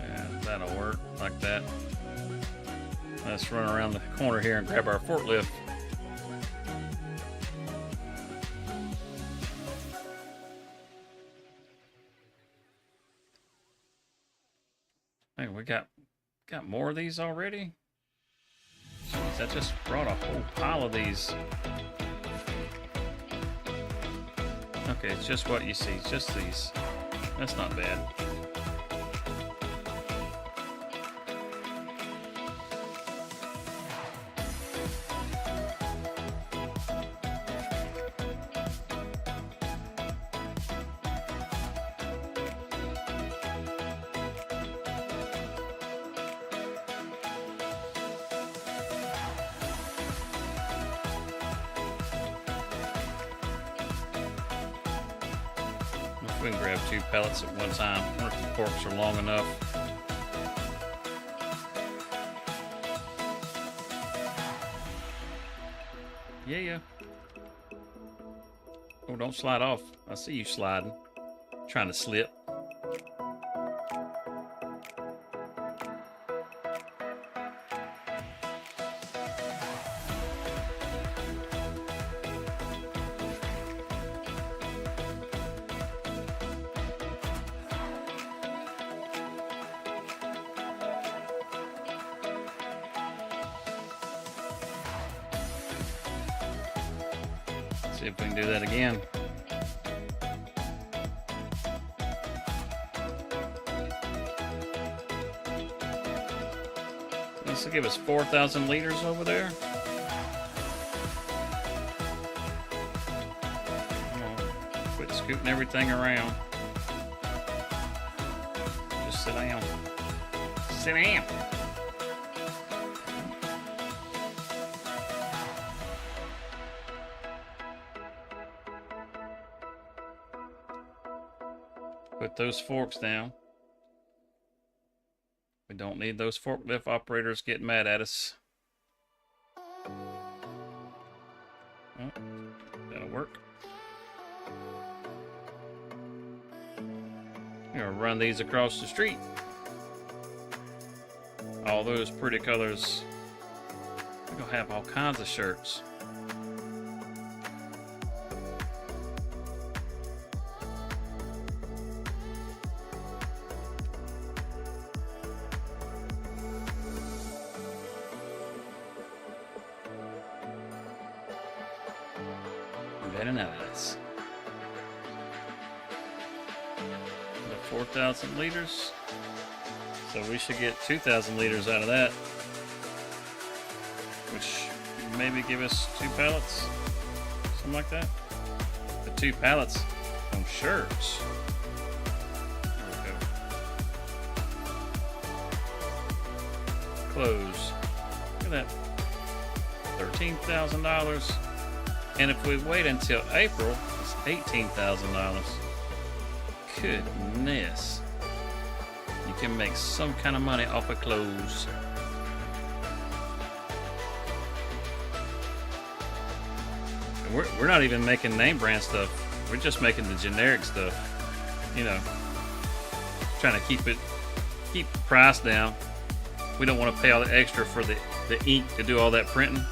And that'll work like that. Let's run around the corner here and grab our forklift. Hey, we got more of these already? Jeez, I just brought a whole pile of these. Okay, it's just what you see, just these. That's not bad. We can grab 2 pallets at one time. I wonder if the forks are long enough. Yeah. Oh, don't slide off. I see you sliding. Trying to slip. See if we can do that again. This will give us 4,000 liters over there. Come on, quit scooting everything around. Just sit down. Sit down. Put those forks down. We don't need those forklift operators getting mad at us. Oh, that'll work. We're gonna run these across the street. All those pretty colors. We're gonna have all kinds of shirts. Very nice. 4,000 liters. So we should get 2,000 liters out of that. Which maybe give us 2 pallets. Something like that. The 2 pallets on shirts. There we go. Clothes. Look at that. $13,000. And if we wait until April, it's $18,000. Goodness. You can make some kind of money off of clothes. And we're not even making name brand stuff. We're just making the generic stuff. You know, trying to keep the price down. We don't want to pay all the extra for the ink to do all that printing.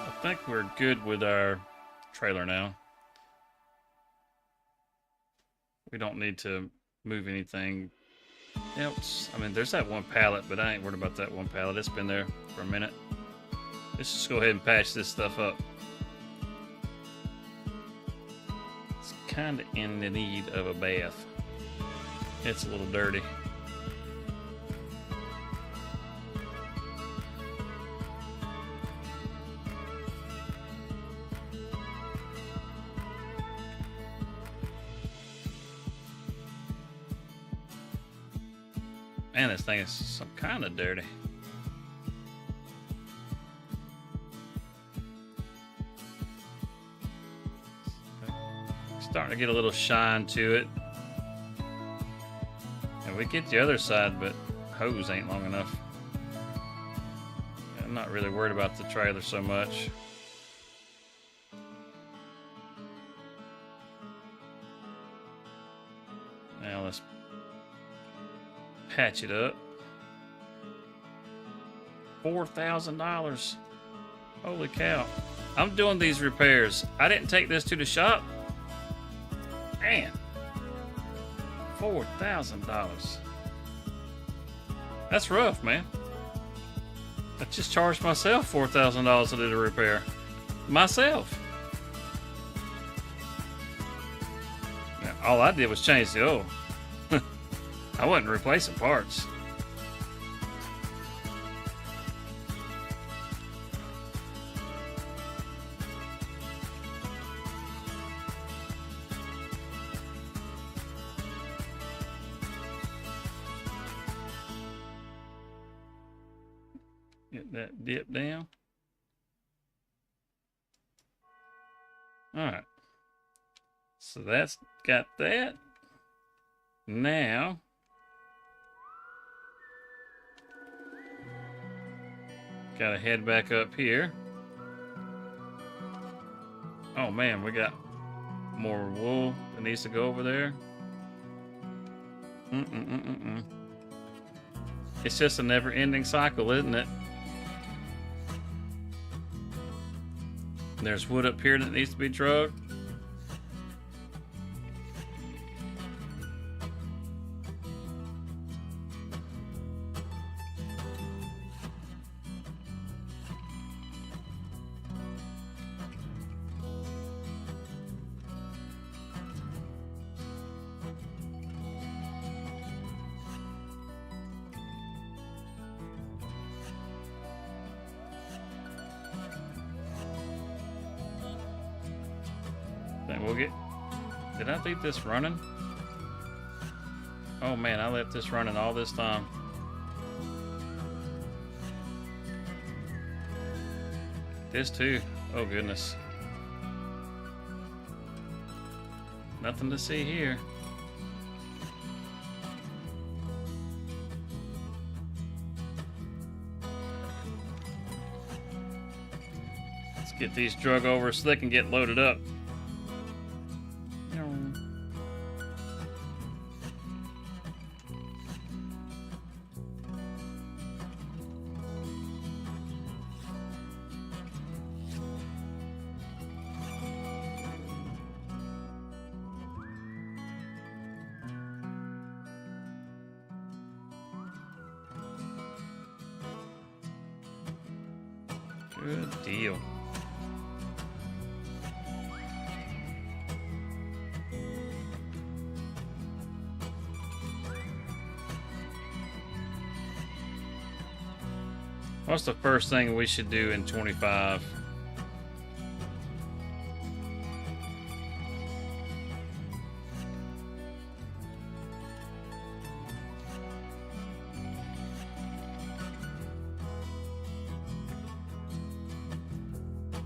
I think we're good with our trailer now. We don't need to move anything else. I mean, there's that one pallet, but I ain't worried about that one pallet. It's been there for a minute. Let's just go ahead and patch this stuff up. It's kind of in the need of a bath. It's a little dirty. Man, this thing is some kind of dirty. Starting to get a little shine to it. And we get the other side, but hose ain't long enough. I'm not really worried about the trailer so much. Now let's patch it up. $4,000. Holy cow. I'm doing these repairs. I didn't take this to the shop. Man. $4,000. That's rough, man. I just charged myself $4,000 to do the repair. Myself. Now, all I did was change the oil. I wasn't replacing parts. Get that dip down. All right. So that's got that. Now, gotta head back up here. Oh man, we got more wool that needs to go over there. It's just a never-ending cycle, isn't it? There's wood up here that needs to be drugged. Then we'll get... Did I leave this running? Oh man, I left this running all this time. This too. Oh goodness. Nothing to see here. Let's get these drug over so they can get loaded up. Good deal. What's the first thing we should do in 25?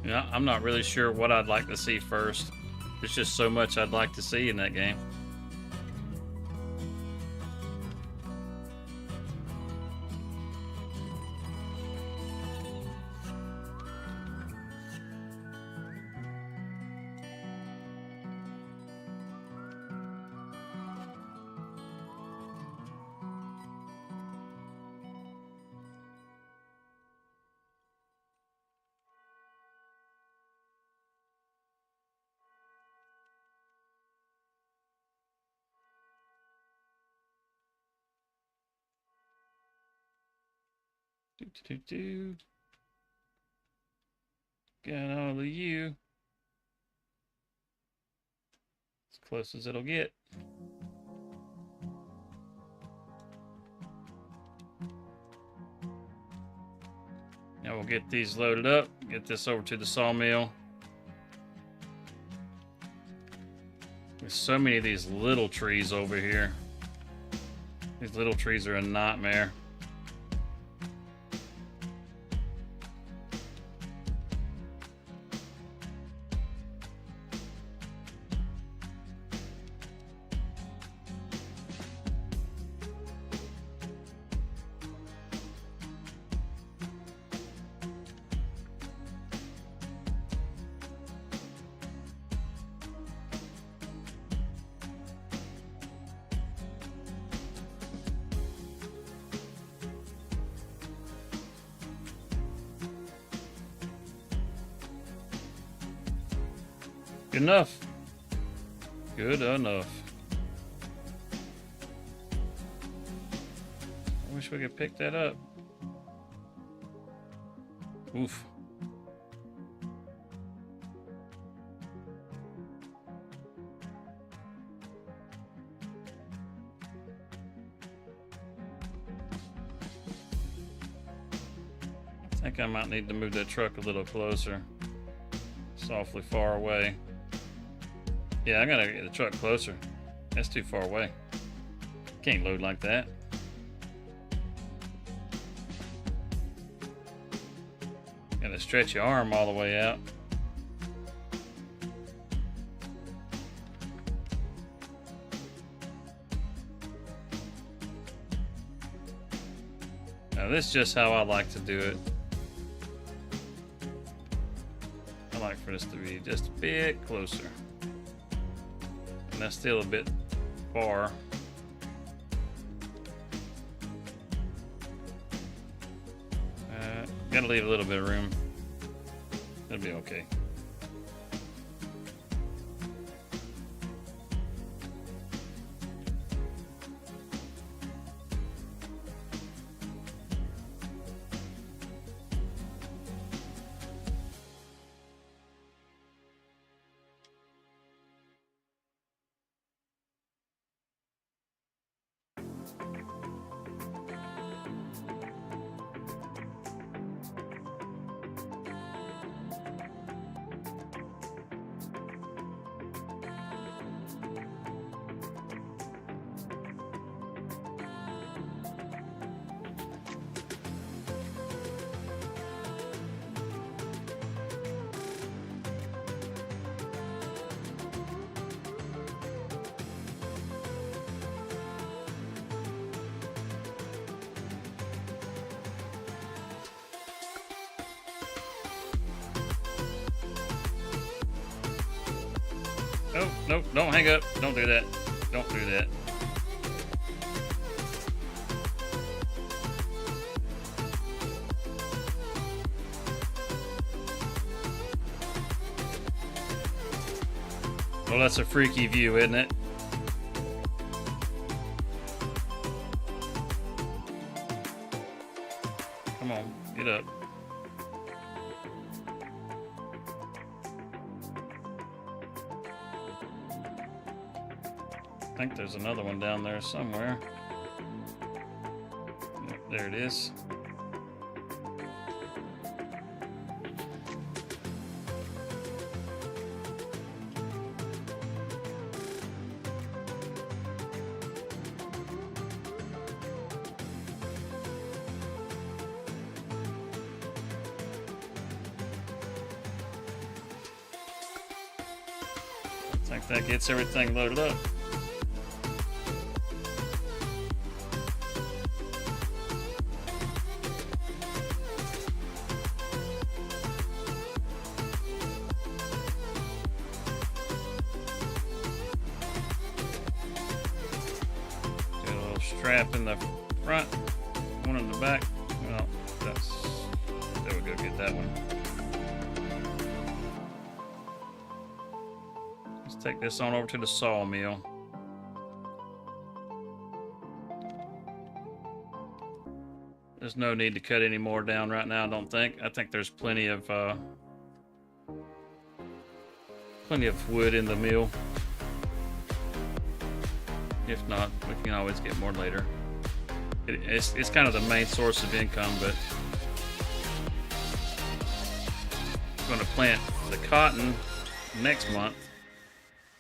Yeah, I'm not really sure what I'd like to see first. There's just so much I'd like to see in that game. Do. Got all of you. As close as it'll get. Now we'll get these loaded up, get this over to the sawmill. There's so many of these little trees over here. These little trees are a nightmare. Good enough. Good enough. I wish we could pick that up. Oof. I think I might need to move that truck a little closer. It's awfully far away. Yeah, I gotta get the truck closer. That's too far away. Can't load like that. Gotta stretch your arm all the way out. Now this is just how I like to do it. I like for this to be just a bit closer. And that's still a bit far. Gotta leave a little bit of room. It'll be okay. Oh, nope, don't hang up. Don't do that. Don't do that. Well, that's a freaky view, isn't it? Come on, get up. I think there's another one down there somewhere. Yep, there it is. I think that gets everything loaded up. Strap in the front, one in the back. Well, that's, there we go, get that one. Let's take this on over to the sawmill. There's no need to cut any more down right now, I don't think. I think there's plenty of wood in the mill. If not, we can always get more later. It's kind of the main source of income, but I'm going to plant the cotton next month,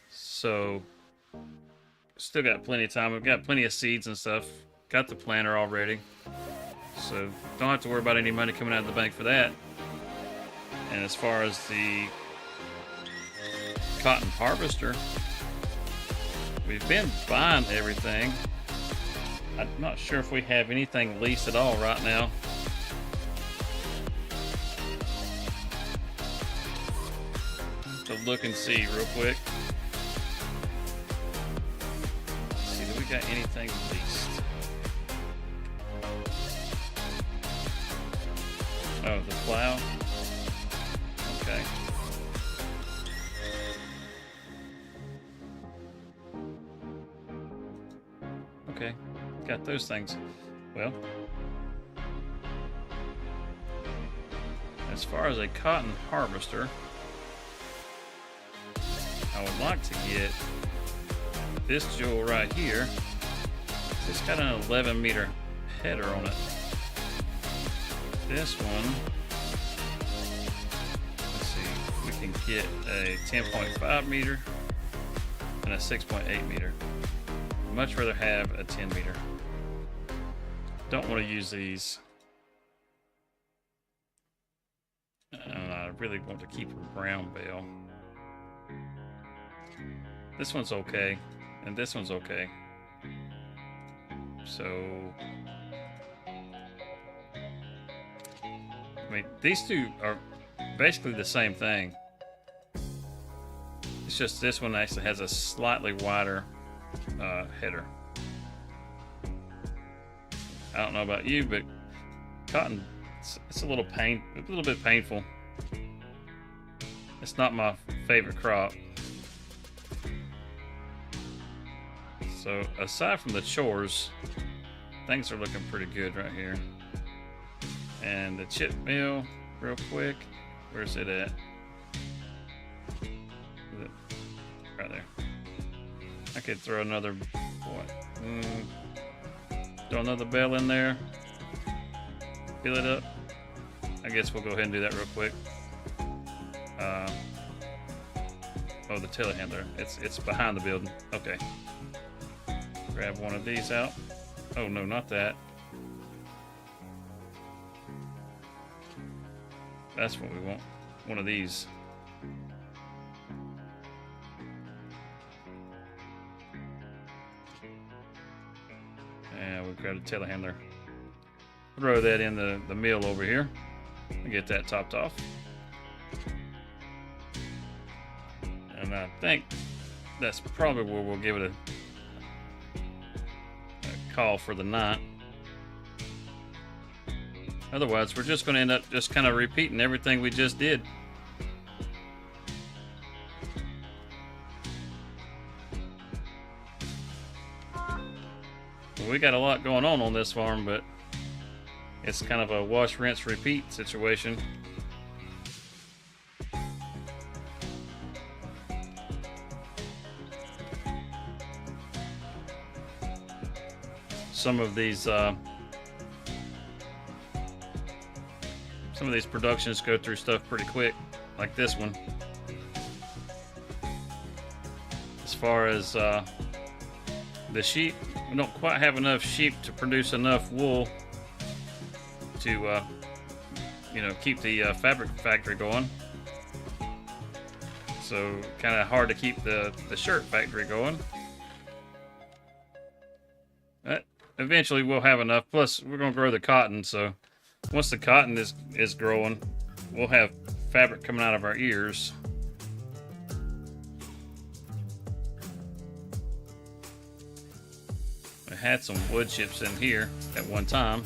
so still got plenty of time. We've got plenty of seeds and stuff. Got the planter already, so don't have to worry about any money coming out of the bank for that. And as far as the cotton harvester, we've been buying everything. I'm not sure if we have anything leased at all right now. So look and see real quick. Let's see, do we got anything leased? Oh, the plow. Okay. Okay, got those things. Well, as far as a cotton harvester, I would like to get this jewel right here. It's got an 11-meter header on it. This one, let's see, we can get a 10.5 meter and a 6.8 meter. I'd much rather have a 10 meter. Don't want to use these. I really want to keep a brown bale. This one's okay, and this one's okay. So, I mean, these two are basically the same thing. It's just this one actually has a slightly wider header. I don't know about you, but cotton, it's a little bit painful. It's not my favorite crop. So aside from the chores, things are looking pretty good right here. And the chip mill, real quick, where's it at? Right there. I could throw another, throw another bell in there, fill it up. I guess we'll go ahead and do that real quick. Oh, the telehandler, it's behind the building. Okay. Grab one of these out. Oh no, not that. That's what we want. One of these. And we've got a telehandler. Throw that in the mill over here and get that topped off. And I think that's probably where we'll give it a call for the night. Otherwise, we're just going to end up just kind of repeating everything we just did. We got a lot going on this farm, but it's kind of a wash, rinse, repeat situation. Some of these productions go through stuff pretty quick, like this one. As far as the sheep, we don't quite have enough sheep to produce enough wool to keep the fabric factory going. So kind of hard to keep the shirt factory going. But eventually we'll have enough. Plus we're going to grow the cotton, so once the cotton is growing, we'll have fabric coming out of our ears. I had some wood chips in here at one time.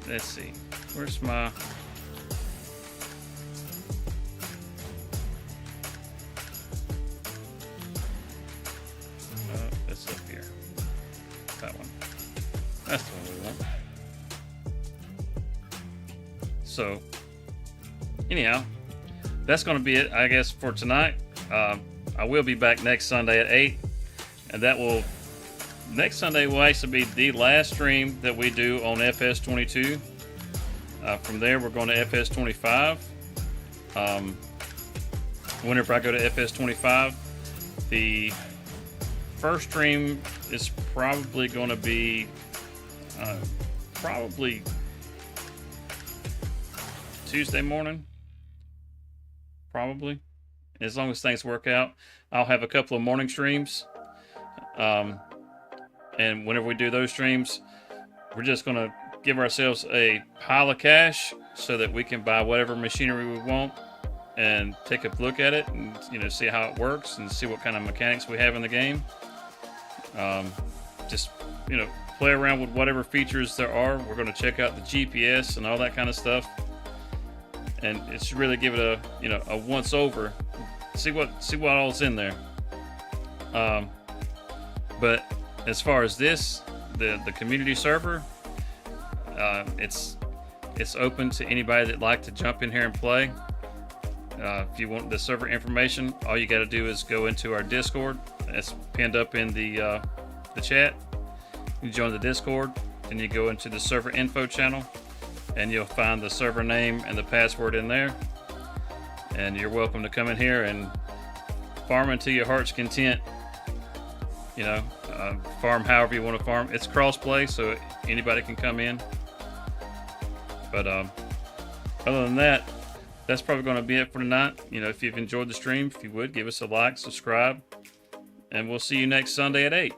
Let's see, where's my... That's the one we want. So, anyhow, that's going to be it, I guess, for tonight. I will be back next Sunday at 8, and next Sunday will actually be the last stream that we do on FS22. From there, we're going to FS25. Whenever I go to FS25, the first stream is probably going to be probably Tuesday morning, probably. As long as things work out, I'll have a couple of morning streams. And whenever we do those streams, we're just going to give ourselves a pile of cash so that we can buy whatever machinery we want and take a look at it and, you know, see how it works and see what kind of mechanics we have in the game. Just, you know, play around with whatever features there are. We're going to check out the GPS and all that kind of stuff. And it's really give it a, you know, a once over. See what all's in there. But as far as this, the community server, it's open to anybody that'd like to jump in here and play. If you want the server information, all you got to do is go into our Discord. It's pinned up in the chat. You join the Discord, and you go into the server info channel, and you'll find the server name and the password in there. And you're welcome to come in here and farm until your heart's content. You know, farm however you want to farm. It's cross-play, so anybody can come in. But other than that, that's probably going to be it for tonight. You know, if you've enjoyed the stream, if you would, give us a like, subscribe, and we'll see you next Sunday at 8.